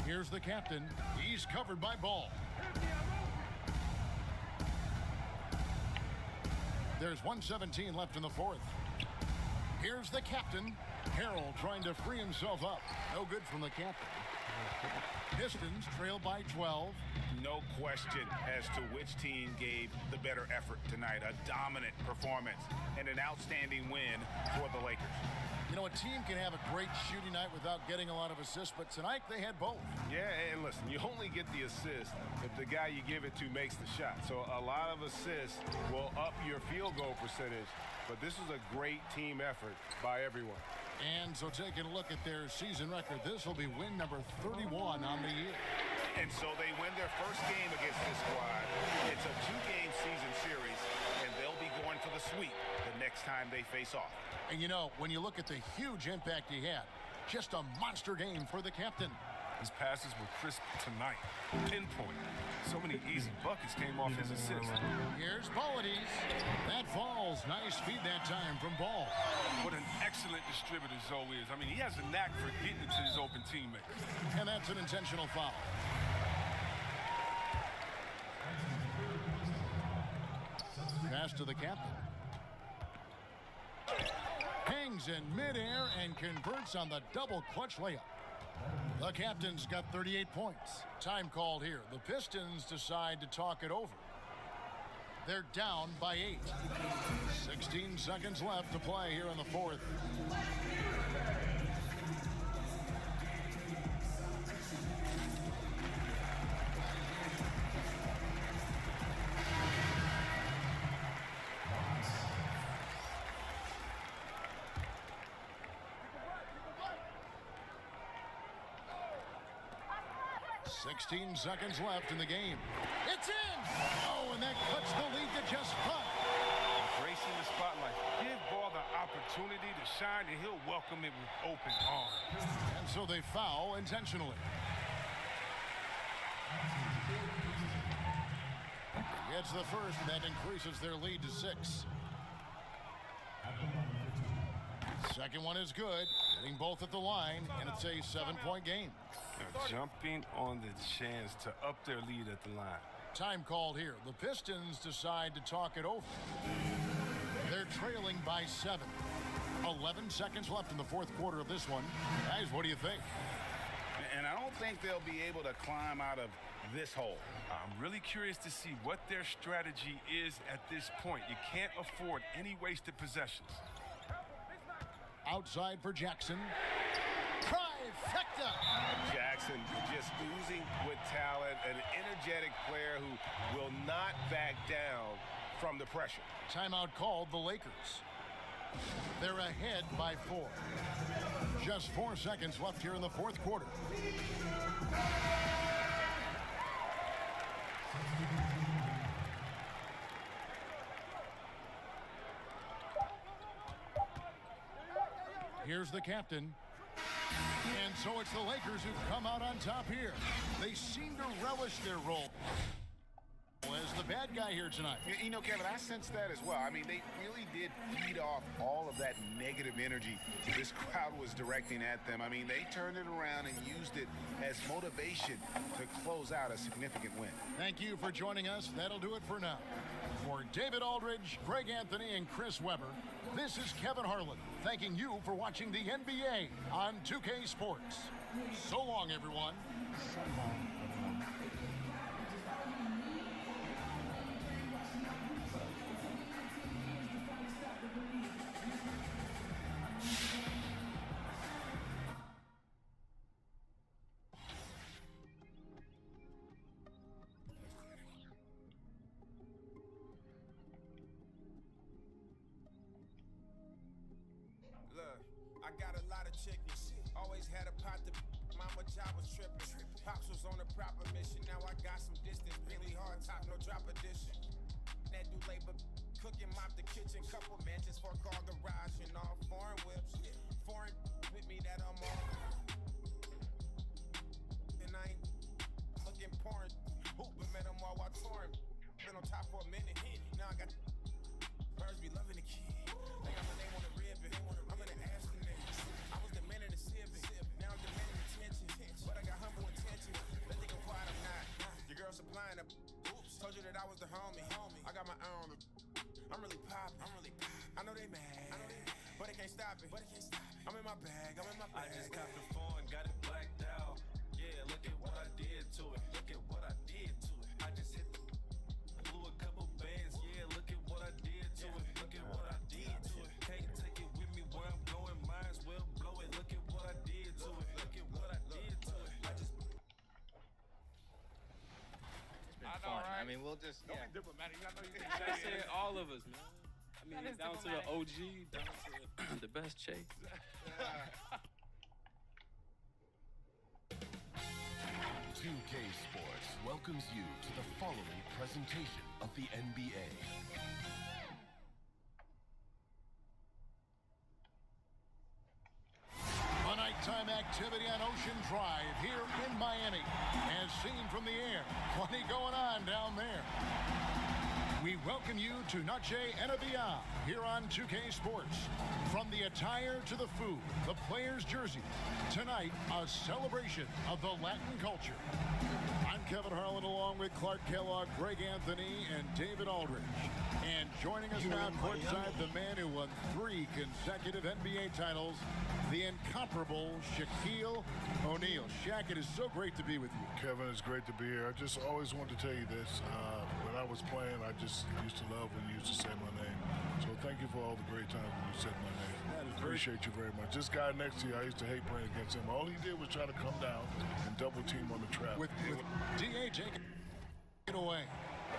Here's the captain. He's covered by Ball. There's 1:17 left in the fourth. Here's the captain. Harrell trying to free himself up. No good from the captain. Pistons trail by 12. No question as to which team gave the better effort tonight. A dominant performance and an outstanding win for the Lakers. You know, a team can have a great shooting night without getting a lot of assists, but tonight they had both. Yeah, and listen, you only get the assist if the guy you give it to makes the shot. So a lot of assists will up your field goal percentage, but this is a great team effort by everyone. And so taking a look at their season record, this will be win number 31 on the year. And so they win their first game against this squad. It's a 2-game season series, and they'll be going for the sweep the next time they face off. And you know, when you look at the huge impact he had, just a monster game for the captain. His passes were crisp tonight. Pinpoint. So many easy buckets came off his assists. Here's Paulides. That falls. Nice feed that time from Ball. What an excellent distributor Zoe is. I mean, he has a knack for getting to his open teammates. And that's an intentional foul. Pass to the captain. Hangs in midair and converts on the double clutch layup. The captain's got 38 points. Time called here. The Pistons decide to talk it over. They're down by 8. 16 seconds left to play here in the fourth. Sixteen seconds left in the game. It's in! Oh, and that cuts the lead to just 5. Embracing the spotlight. Give Ball the opportunity to shine, and he'll welcome it with open arms. And so they foul intentionally. Gets the first, and that increases their lead to 6. Second one is good. Hitting both at the line, and it's a 7-point game. They're jumping on the chance to up their lead at the line. Time called here. The Pistons decide to talk it over. They're trailing by 7. 11 seconds left in the fourth quarter of this one. Guys, what do you think? And I don't think they'll be able to climb out of this hole. I'm really curious to see what their strategy is at this point. You can't afford any wasted possessions. Outside for Jackson. Trifecta! Jackson just oozing with talent, an energetic player who will not back down from the pressure. Timeout called the Lakers. They're ahead by 4. Just 4 seconds left here in the fourth quarter. Here's the captain. And so it's the Lakers who've come out on top here. They seem to relish their role as the bad guy here tonight. You know, Kevin, I sense that as well. I mean, they really did feed off all of that negative energy this crowd was directing at them. I mean, they turned it around and used it as motivation to close out a significant win. Thank you for joining us. That'll do it for now. For David Aldridge, Greg Anthony, and Chris Webber, this is Kevin Harlan, thanking you for watching the NBA on 2K Sports. So long, everyone. I got a lot of chickens. Always had a pot to mama job was tripping. Pops was on a proper mission. Now I got some distance. Really hard top, no drop edition. That do labor, cooking, mop the kitchen. Couple mansions, 4-car garage, and all foreign whips. Foreign with me that I'm on. And I ain't looking porn. Hooping, met them all while touring. Been on top for a minute. Now I got birds be loving the kid. They got my name on the ribbon. I'm in the Aston. I was demanding the civic. Now I'm demanding attention. But I got humble intention. But they go quiet, I'm not. Your girl supplying up. Told you that I was the homie. I got my own. I'm really poppin'. I know they mad. But they can't stop it. I'm in my bag. I just got the phone, got it blacked out. Yeah, look at what I did to it. I just hit the blew a couple bands. Yeah, look at what I did to it. Can't take it with me where I'm going. Might as well blow it. Look at what I did to it. I just. It's been fun. Right? I mean, we'll just. Don't be diplomatic. I know you can say it, all of us, man. I mean, down to the OG, down to the best chase. 2K Sports welcomes you to the following presentation of the NBA. A nighttime activity on Ocean Drive here in Miami. As seen from the air, plenty going on down there. We welcome you to Noche NBA here on 2K Sports. From the attire to the food, the players' jerseys. Tonight, a celebration of the Latin culture. I'm Kevin Harlan along with Clark Kellogg, Greg Anthony, and David Aldridge. And joining us now courtside, the man who won 3 consecutive NBA titles, the incomparable Shaquille O'Neal. Shaq, it is so great to be with you. Kevin, it's great to be here. I just always wanted to tell you this. When I was playing, I just used to love when you used to say my name. So thank you for all the great times when you said my name. Appreciate you very much. This guy next to you, I used to hate playing against him. All he did was try to come down and double team on the trap. With D.A. taking it away.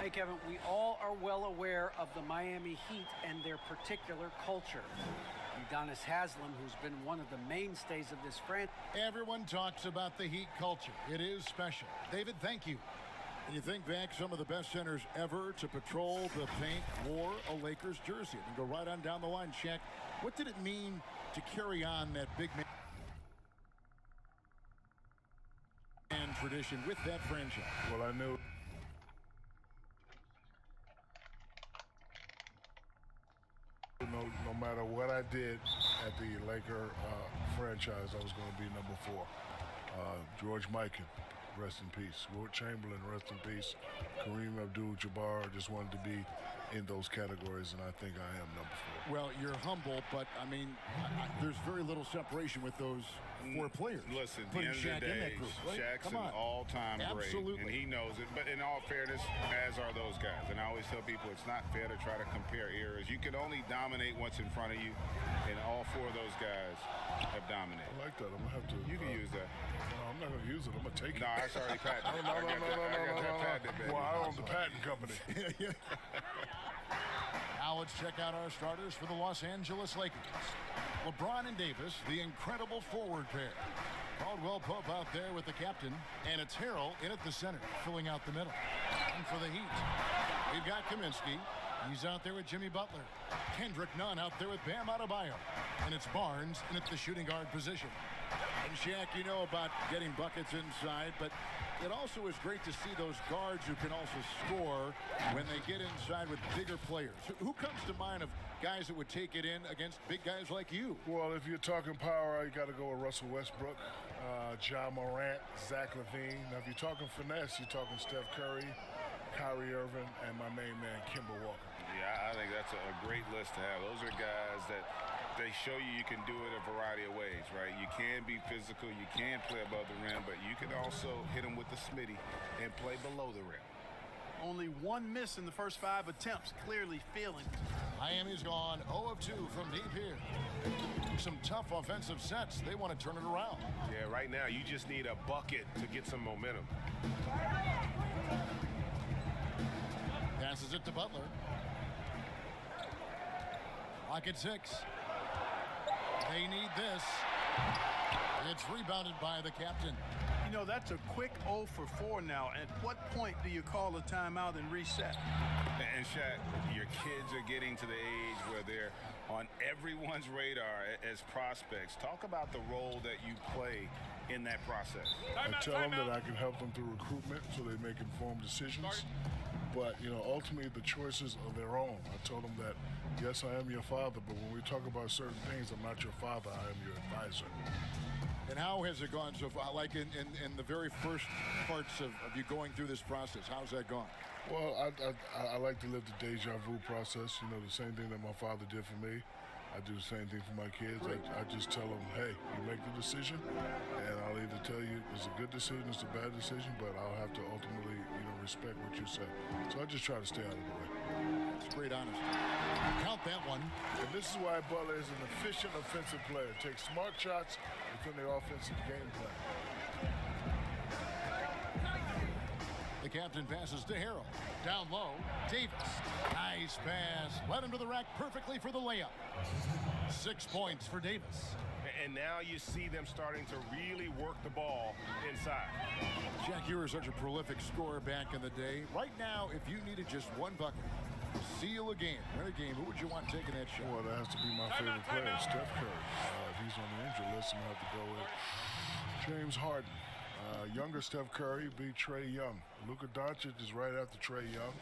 Hey, Kevin, we all are well aware of the Miami Heat and their particular culture. Udonis Haslem, who's been one of the mainstays of this franchise. Everyone talks about the Heat culture. It is special. David, thank you. And you think back, some of the best centers ever to patrol the paint wore a Lakers jersey. And go right on down the line, Shaq. What did it mean to carry on that big man tradition with that franchise? Well, I knew. No matter what I did at the Laker franchise, I was going to be number 4. George Mikan, rest in peace. Wilt Chamberlain, rest in peace. Kareem Abdul-Jabbar, just wanted to be in those categories, and I think I am number 4. Well, you're humble, but, I mean, there's very little separation with those 4 players. Listen, at the Putting end of Shaq the in that day, group, right? Shaq's an all-time great, and he knows it. But in all fairness, as are those guys. And I always tell people it's not fair to try to compare eras. You can only dominate what's in front of you, and all 4 of those guys have dominated. I like that. I'm going to have to. You can use that. No, I'm not going to use it. I'm going to take it. No, that's already patented. No. Well, I own the patent company. Now let's check out our starters for the Los Angeles Lakers. LeBron and Davis, the incredible forward pair. Caldwell Pope out there with the captain, and it's Harrell in at the center, filling out the middle. And for the Heat, we've got Kaminsky. He's out there with Jimmy Butler. Kendrick Nunn out there with Bam Adebayo. And it's Barnes in at the shooting guard position. And Shaq, you know about getting buckets inside, but it also is great to see those guards who can also score when they get inside with bigger players. Who comes to mind of guys that would take it in against big guys like you? Well, if you're talking power, you got to go with Russell Westbrook, Ja Morant, Zach LaVine. Now, if you're talking finesse, you're talking Steph Curry, Kyrie Irving, and my main man, Kemba Walker. Yeah, I think that's a great list to have. Those are guys that they show you can do it a variety of ways, right? You can be physical, you can play above the rim, but you can also hit them with the smitty and play below the rim. Only one miss in the first 5 attempts, clearly feeling it. Miami's gone 0 of 2 from deep here. Some tough offensive sets. They want to turn it around. Yeah, right now you just need a bucket to get some momentum. Passes it to Butler. Lock at 6. They need this. It's rebounded by the captain. You know, that's a quick 0 for 4 now. At what point do you call a timeout and reset? And Shaq, your kids are getting to the age where they're on everyone's radar as prospects. Talk about the role that you play in that process. I tell them that I can help them through recruitment so they make informed decisions. But, you know, ultimately the choices are their own. I told them that, yes, I am your father, but when we talk about certain things, I'm not your father, I am your advisor. And how has it gone so far? Like in the very first parts of you going through this process, how's that gone? Well, I like to live the deja vu process. You know, the same thing that my father did for me. I do the same thing for my kids. I just tell them, hey, you make the decision, and I'll either tell you it's a good decision, it's a bad decision, but I'll have to ultimately, you know, respect what you say. So I just try to stay out of the way. It's great honesty. Count that one. And this is why Butler is an efficient offensive player. Takes smart shots within the offensive game plan. The captain passes to Harrell. Down low, Davis. Nice pass. Led him to the rack perfectly for the layup. 6 points for Davis. And now you see them starting to really work the ball inside. Jack, you were such a prolific scorer back in the day. Right now, if you needed just one bucket, seal a game, win a game, who would you want taking that shot? Well, that has to be my favorite player, Steph Curry. If he's on the injury list, I'm going to have to go with James Harden. Younger Steph Curry be Trae Young. Luka Doncic is right after Trae Young.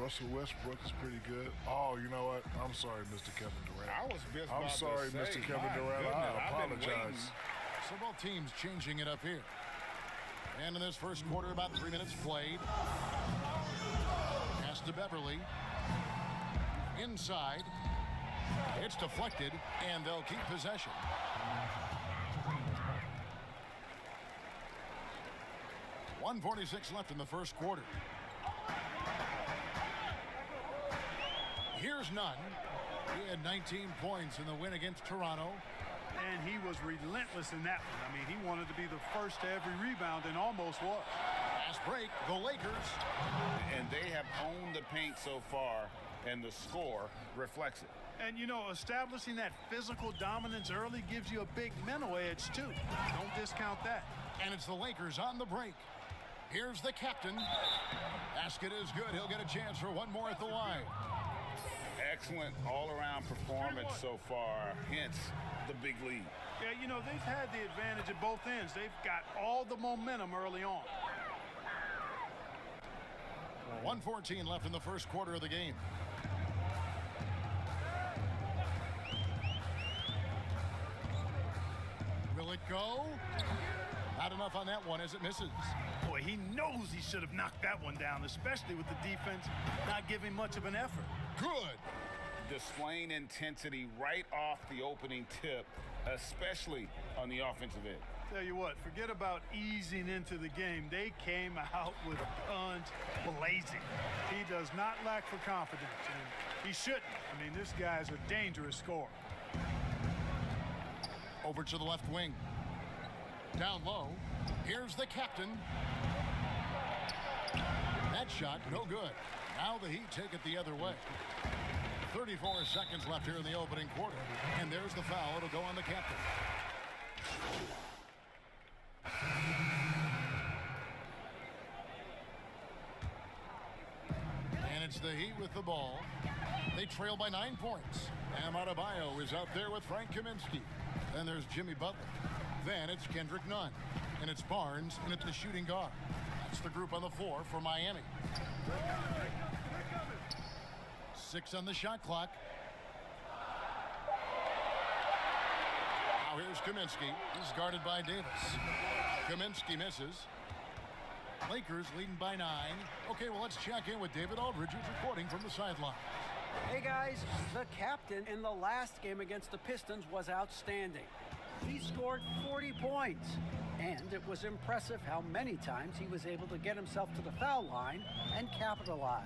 Russell Westbrook is pretty good. Oh, you know what? I'm sorry, Mr. Kevin Durant. I'm sorry, Mr. Kevin Durant. I apologize. Several teams changing it up here. And in this first quarter, about 3 minutes played. Pass to Beverly. Inside. It's deflected, and they'll keep possession. .146 left in the first quarter. Here's Nunn. He had 19 points in the win against Toronto. And he was relentless in that one. I mean, he wanted to be the first to every rebound and almost was. Last break, the Lakers. And they have owned the paint so far, and the score reflects it. And, you know, establishing that physical dominance early gives you a big mental edge, too. Don't discount that. And it's the Lakers on the break. Here's the captain. Basket is good. He'll get a chance for one more at the line. Excellent all-around performance so far, hence the big lead. Yeah, you know, they've had the advantage at both ends. They've got all the momentum early on. 1:14 left in the first quarter of the game. Will it go? Not enough on that one as it misses. Boy, he knows he should have knocked that one down, especially with the defense not giving much of an effort. Good. Displaying intensity right off the opening tip, especially on the offensive end. Tell you what, forget about easing into the game. They came out with guns blazing. He does not lack for confidence, and he shouldn't. I mean, this guy's a dangerous scorer. Over to the left wing. Down low. Here's the captain. That shot, no good. Now the Heat take it the other way. 34 seconds left here in the opening quarter. And there's the foul. It'll go on the captain. And it's the Heat with the ball. They trail by 9 points. Adebayo is out there with Frank Kaminsky. Then there's Jimmy Butler. Then it's Kendrick Nunn. And it's Barnes, and it's the shooting guard. That's the group on the floor for Miami. 6 on the shot clock. Now here's Kaminsky. He's guarded by Davis. Kaminsky misses. Lakers leading by 9. Okay, well, let's check in with David Aldridge, who's reporting from the sideline. Hey guys, the captain in the last game against the Pistons was outstanding. He scored 40 points, and it was impressive how many times he was able to get himself to the foul line and capitalize.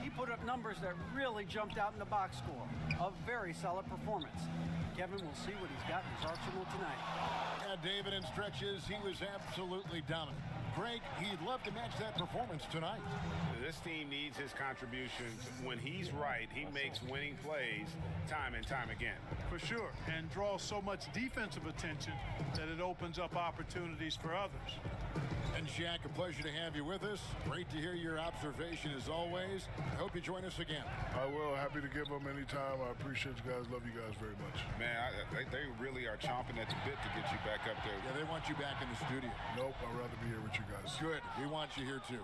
He put up numbers that really jumped out in the box score. A very solid performance. Kevin will see what he's got in his arsenal tonight. Yeah, David, in stretches, he was absolutely dominant. Greg, he'd love to match that performance tonight. This team needs his contributions. When he's right, he makes winning plays time and time again. For sure, and draws so much defensive attention that it opens up opportunities for others. And Shaq, a pleasure to have you with us. Great to hear your observation as always. I hope you join us again. I will. Happy to give them anytime. I appreciate you guys. Love you guys very much. Man, they really are chomping at the bit to get you back up there. Yeah, they want you back in the studio. Nope, I'd rather be here with you guys. Good. We want you here too.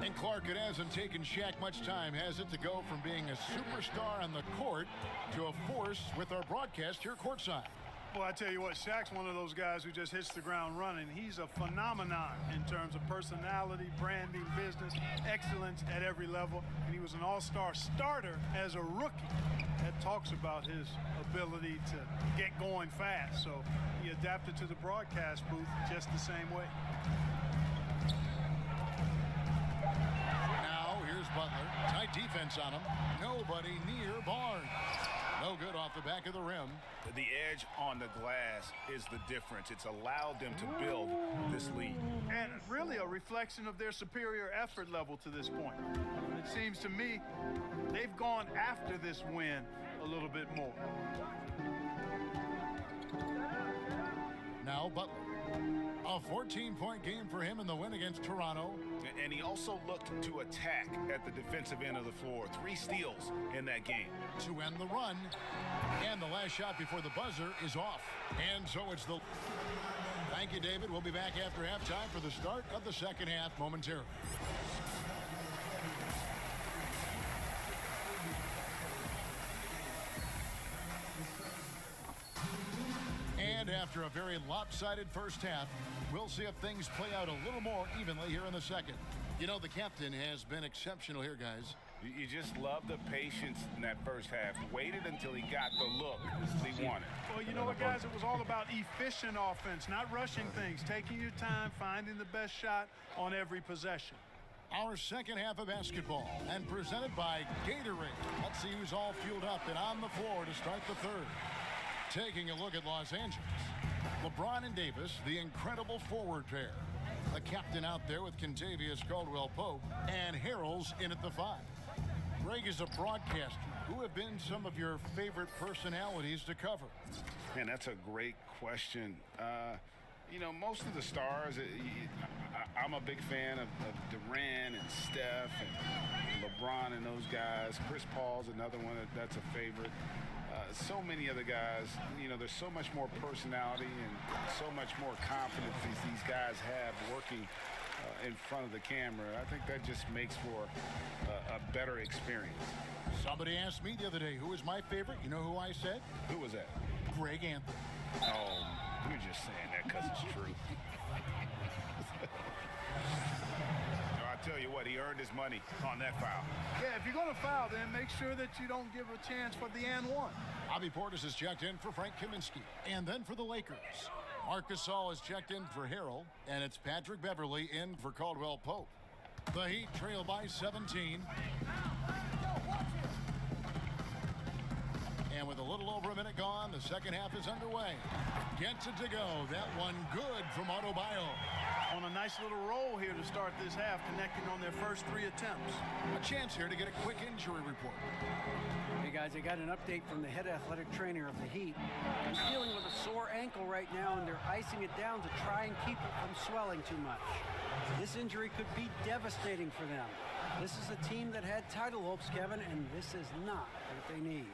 And Clark, it hasn't taken Shaq much time, has it, to go from being a superstar on the court to a force with our broadcast here courtside? Well, I tell you what, Shaq's one of those guys who just hits the ground running. He's a phenomenon in terms of personality, branding, business, excellence at every level. And he was an all-star starter as a rookie. That talks about his ability to get going fast. So he adapted to the broadcast booth just the same way. Now, here's Butler. Tight defense on him. Nobody near Barnes. No good off the back of the rim. The edge on the glass is the difference. It's allowed them to build this lead. And really a reflection of their superior effort level to this point. It seems to me they've gone after this win a little bit more. Now Butler. A 14-point game for him in the win against Toronto. And he also looked to attack at the defensive end of the floor. 3 steals in that game. To end the run. And the last shot before the buzzer is off. And so it's the... Thank you, David. We'll be back after halftime for the start of the second half momentarily. And after a very lopsided first half, we'll see if things play out a little more evenly here in the second. You know, the captain has been exceptional here, guys. You just love the patience in that first half. Waited until he got the look he wanted. Well, you know what, guys? It was all about efficient offense, not rushing things, taking your time, finding the best shot on every possession. Our second half of basketball, and presented by Gatorade. Let's see who's all fueled up and on the floor to start the third. Taking a look at Los Angeles. LeBron and Davis, the incredible forward pair. The captain out there with Kentavious Caldwell-Pope, and Harrell's in at the 5. Greg is a broadcaster. Who have been some of your favorite personalities to cover? Man, that's a great question. You know, most of the stars, I'm a big fan of Durant and Steph and LeBron and those guys. Chris Paul's another one that's a favorite. So many other guys, you know, there's so much more personality and so much more confidence these guys have working in front of the camera. I think that just makes for a better experience. Somebody asked me the other day, who is my favorite? You know who I said? Who was that? Greg Anthony. Oh, you're just saying that because it's true. Tell you what, he earned his money on that foul. Yeah, if you're going to foul, then make sure that you don't give a chance for the and one. Bobby Portis has checked in for Frank Kaminsky. And then for the Lakers, Marc Gasol has checked in for Harrell, and it's Patrick Beverley in for Caldwell-Pope. The Heat trail by 17. And with a little over a minute gone, the second half is underway. Gets it to go. That one good from Adebayo. on a nice little roll here to start this half, connecting on their first 3 attempts. A chance here to get a quick injury report. Hey guys, I got an update from the head athletic trainer of the Heat. He's dealing with a sore ankle right now, and they're icing it down to try and keep it from swelling too much. This injury could be devastating for them. This is a team that had title hopes, Kevin, and this is not what they need.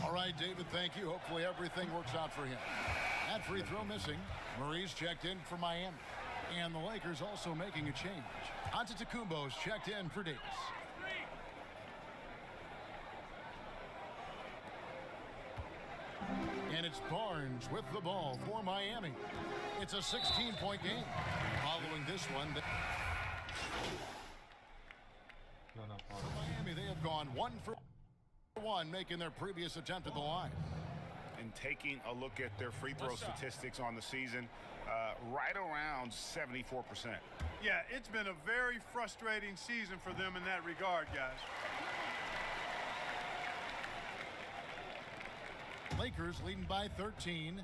All right, David, thank you. Hopefully everything works out for him. That free throw missing. Maurice checked in for Miami. And the Lakers also making a change. Antetokounmpo's checked in for Davis. And it's Barnes with the ball for Miami. It's a 16-point game. Following this one, Miami, they have gone 1 for 1, making their previous attempt at the line. And taking a look at their free throw statistics on the season, right around 74%. Yeah, it's been a very frustrating season for them in that regard, guys. Lakers leading by 13.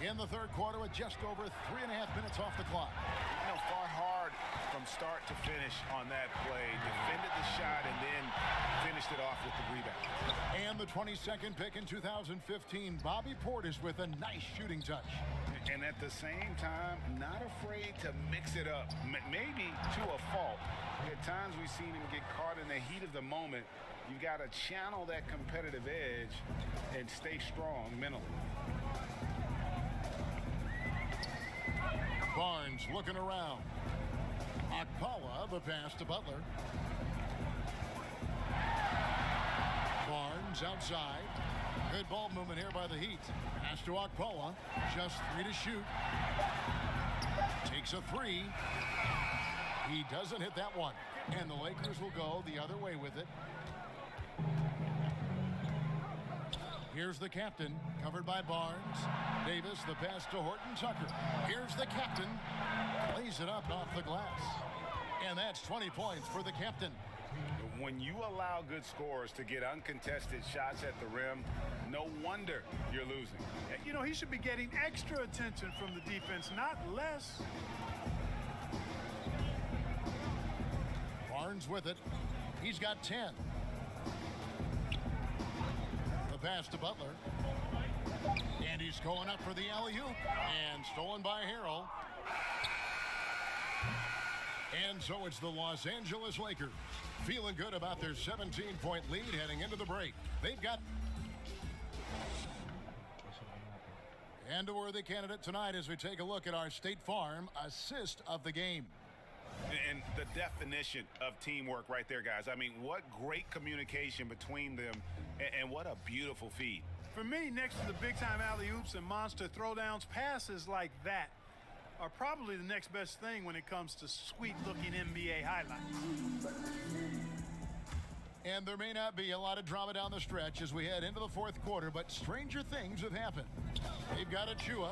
In the third quarter with just over 3.5 minutes off the clock. You know, fought hard from start to finish on that play. Defended the shot and then finished it off with the rebound. And the 22nd pick in 2015, Bobby Portis with a nice shooting touch. And at the same time, not afraid to mix it up, maybe to a fault. At times we've seen him get caught in the heat of the moment. You got to channel that competitive edge and stay strong mentally. Barnes looking around. Akpala, the pass to Butler. Barnes outside. Good ball movement here by the Heat. Pass to Akpala. Just 3 to shoot. Takes a 3. He doesn't hit that one. And the Lakers will go the other way with it. Here's the captain, covered by Barnes. Davis, the pass to Horton Tucker. Here's the captain. Lays it up off the glass. And that's 20 points for the captain. When you allow good scorers to get uncontested shots at the rim, no wonder you're losing. You know, he should be getting extra attention from the defense, not less. Barnes with it. He's got 10. The pass to Butler. And he's going up for the alley-oop. And stolen by Harrell. And so it's the Los Angeles Lakers feeling good about their 17-point lead heading into the break. They've got... And a worthy candidate tonight as we take a look at our State Farm assist of the game. And the definition of teamwork right there, guys. I mean, what great communication between them, and what a beautiful feed. For me, next to the big-time alley-oops and monster throwdowns, passes like that are probably the next best thing when it comes to sweet-looking NBA highlights. And there may not be a lot of drama down the stretch as we head into the fourth quarter, but stranger things have happened. They've got Achua.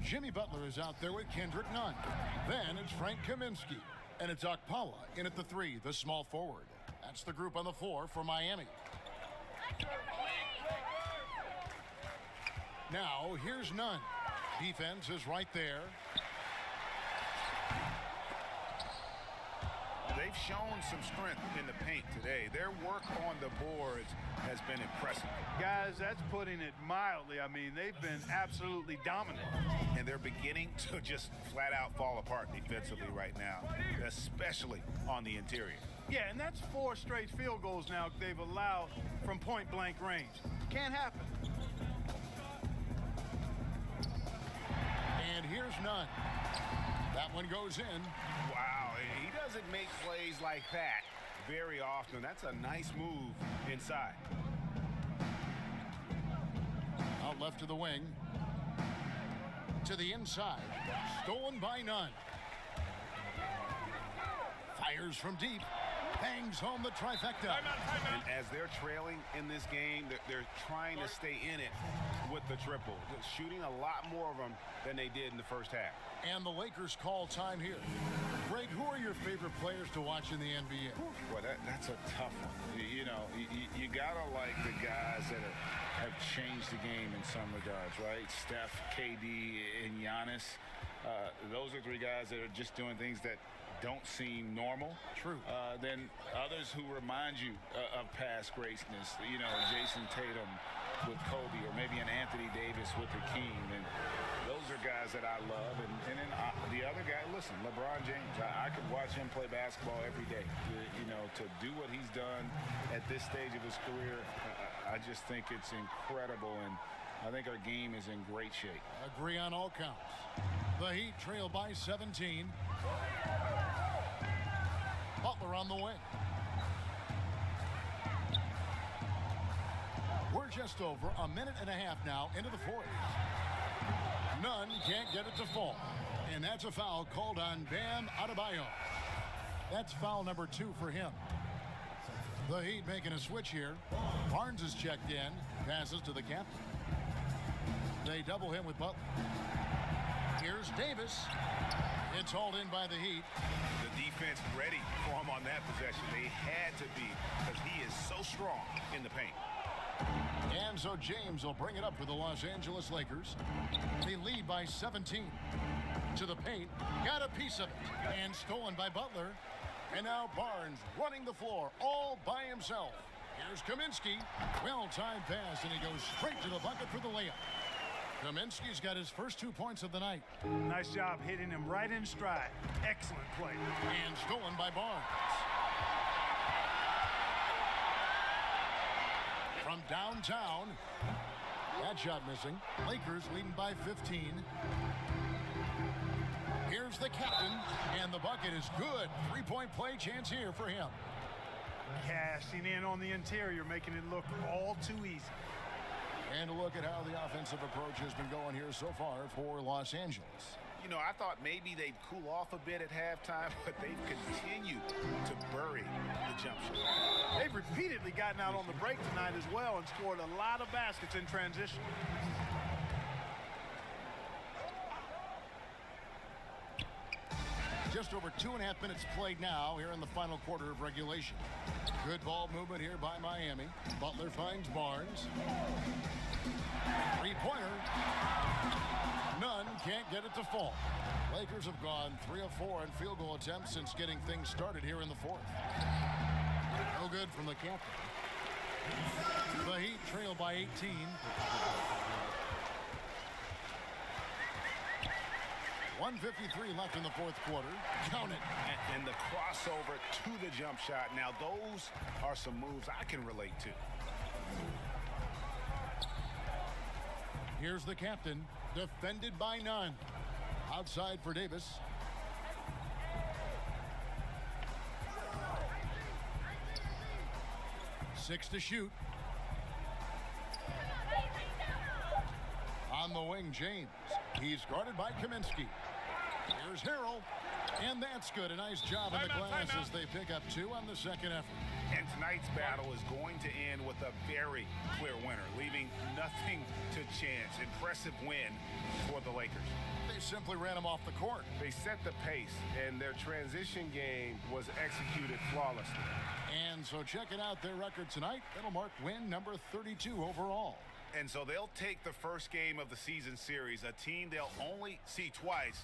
Jimmy Butler is out there with Kendrick Nunn. Then it's Frank Kaminsky. And it's Akpala in at the 3, the small forward. That's the group on the floor for Miami. Now, here's Nunn. Defense is right there. They've shown some strength in the paint today. Their work on the boards has been impressive. Guys, that's putting it mildly. I mean, they've been absolutely dominant. And they're beginning to just flat out fall apart defensively right now, especially on the interior. Yeah, and that's 4 straight field goals now they've allowed from point-blank range. Can't happen. And here's Nunn. That one goes in. Wow, he doesn't make plays like that very often. That's a nice move inside. Out left to the wing. To the inside. Stolen by Nunn. Fires from deep. Bangs home the trifecta. And as they're trailing in this game, they're trying to stay in it, with the triple, shooting a lot more of them than they did in the first half. And the Lakers call time here. Greg, who are your favorite players to watch in the NBA? Well, that's a tough one. You know, you gotta like the guys that have changed the game in some regards, right? Steph, KD, and Giannis. Those are three guys that are just doing things that don't seem normal. True. Then others who remind you of past greatness. You know, Jason Tatum with Kobe, or maybe an Anthony Davis with Hakeem. And those are guys that I love. And then the other guy, listen, LeBron James. I could watch him play basketball every day. You know, to do what he's done at this stage of his career, I just think it's incredible. And I think our game is in great shape. Agree on all counts. The Heat trail by 17. Butler on the wing. We're just over a minute and a half now into the fourth. Nunn can't get it to fall. And that's a foul called on Bam Adebayo. That's foul number 2 for him. The Heat making a switch here. Barnes is checked in. Passes to the captain. They double him with Butler. Here's Davis. It's hauled in by the Heat. The defense ready for him on that possession. They had to be, because he is so strong in the paint. And so James will bring it up for the Los Angeles Lakers. They lead by 17. To the paint. Got a piece of it. And stolen by Butler. And now Barnes running the floor all by himself. Here's Kaminsky. Well-timed pass, and he goes straight to the bucket for the layup. Kaminsky's got his first 2 points of the night. Nice job hitting him right in stride. Excellent play. And stolen by Barnes. From downtown. That shot missing. Lakers leading by 15. Here's the captain, and the bucket is good. 3-point play chance here for him. Cashing in on the interior, making it look all too easy. And a look at how the offensive approach has been going here so far for Los Angeles. You know, I thought maybe they'd cool off a bit at halftime, but they've continued to bury the jump shot. They've repeatedly gotten out on the break tonight as well and scored a lot of baskets in transition. Just over 2.5 minutes played now here in the final quarter of regulation. Good ball movement here by Miami. Butler finds Barnes. Three-pointer. Nunn can't get it to fall. Lakers have gone 3 of 4 in field goal attempts since getting things started here in the fourth. No good from the captain. The Heat trail by 18. .153 left in the fourth quarter. Count it. And the crossover to the jump shot. Now, those are some moves I can relate to. Here's the captain, defended by Nunn. Outside for Davis. Six to shoot. On the wing, James. He's guarded by Kaminsky. Here's Harrell. And that's good. A nice job on the glass as they pick up 2 on the second effort. And tonight's battle is going to end with a very clear winner, leaving nothing to chance. Impressive win for the Lakers. They simply ran him off the court. They set the pace, and their transition game was executed flawlessly. And so checking out their record tonight, that'll mark win number 32 overall. And so they'll take the first game of the season series, a team they'll only see twice.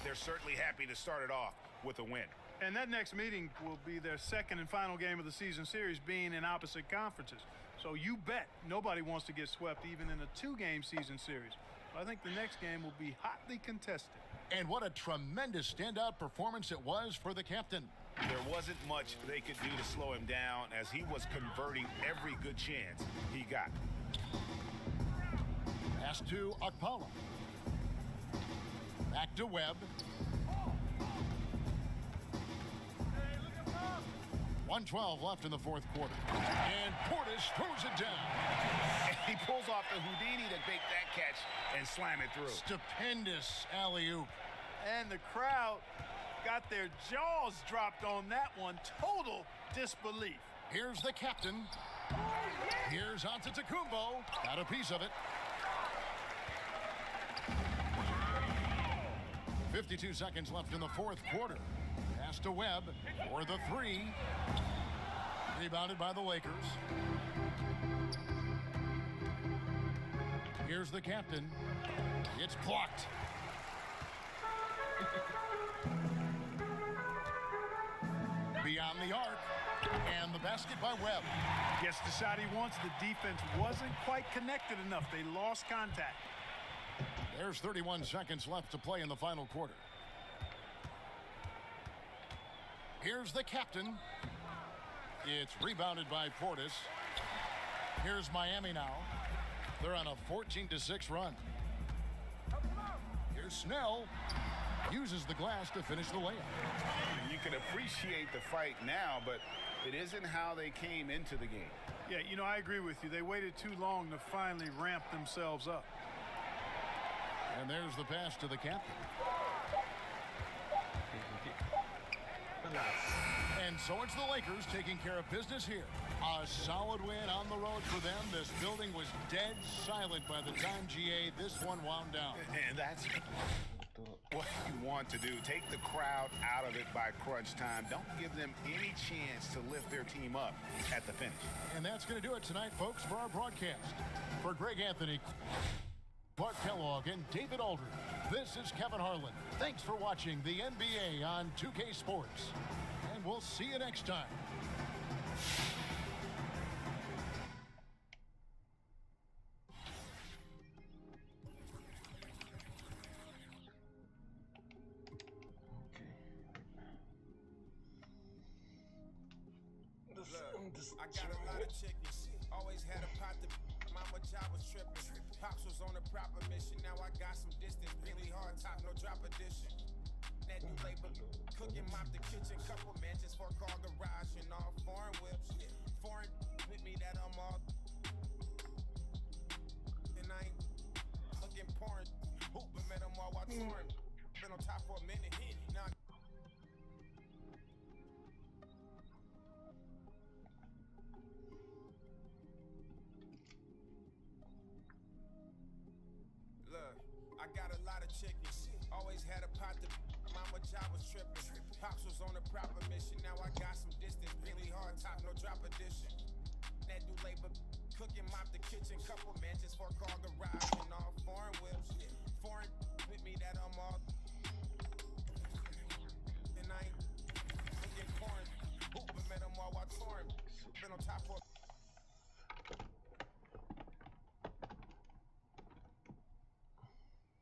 They're certainly happy to start it off with a win. And that next meeting will be their second and final game of the season series, being in opposite conferences. So you bet nobody wants to get swept even in a 2-game season series. But I think the next game will be hotly contested. And what a tremendous standout performance it was for the captain. There wasn't much they could do to slow him down as he was converting every good chance he got. Pass to Okpala. Back to Webb. 1:12 left in the fourth quarter. And Portis throws it down. And he pulls off the Houdini to make that catch and slam it through. Stupendous alley-oop. And the crowd got their jaws dropped on that one. Total disbelief. Here's the captain. Here's Antetokounmpo. Got a piece of it. 52 seconds left in the fourth quarter. Pass to Webb for the three. Rebounded by the Lakers. Here's the captain. It's blocked. Beyond the arc. And the basket by Webb. Gets the shot he wants. The defense wasn't quite connected enough. They lost contact. There's 31 seconds left to play in the final quarter. Here's the captain. It's rebounded by Portis. Here's Miami now. They're on a 14-6 run. Here's Snell. Uses the glass to finish the layup. You can appreciate the fight now, but it isn't how they came into the game. Yeah, you know, I agree with you. They waited too long to finally ramp themselves up. And there's the pass to the captain. And so it's the Lakers taking care of business here. A solid win on the road for them. This building was dead silent by the time, GA, this one wound down. And that's what you want to do. Take the crowd out of it by crunch time. Don't give them any chance to lift their team up at the finish. And that's going to do it tonight, folks, for our broadcast. For Greg Anthony, Clark Kellogg, and David Aldridge, this is Kevin Harlan. Thanks for watching the NBA on 2K Sports. And we'll see you next time. I got a lot of chickens. Always had a pot to mama job was tripping. Pops was on a proper mission. Now I got some distance. Really hard top, no drop edition. That new labor. Cooking, mop the kitchen. Couple mansions for a car garage and all foreign whips. Foreign with me that I'm all. And I ain't looking porn. Hooping, met them all while touring. Been on top for a minute. Now I got a lot of chickens. Always had a pot to mama job was tripping. Pops was on a proper mission. Now I got some distance. Really hard top, no drop edition. That new labor. Cooking, mop the kitchen. Couple mansions for a car garage and all foreign whips. Foreign with me that I'm all. And I ain't looking corn. Hooping, met them all while touring. Been on top for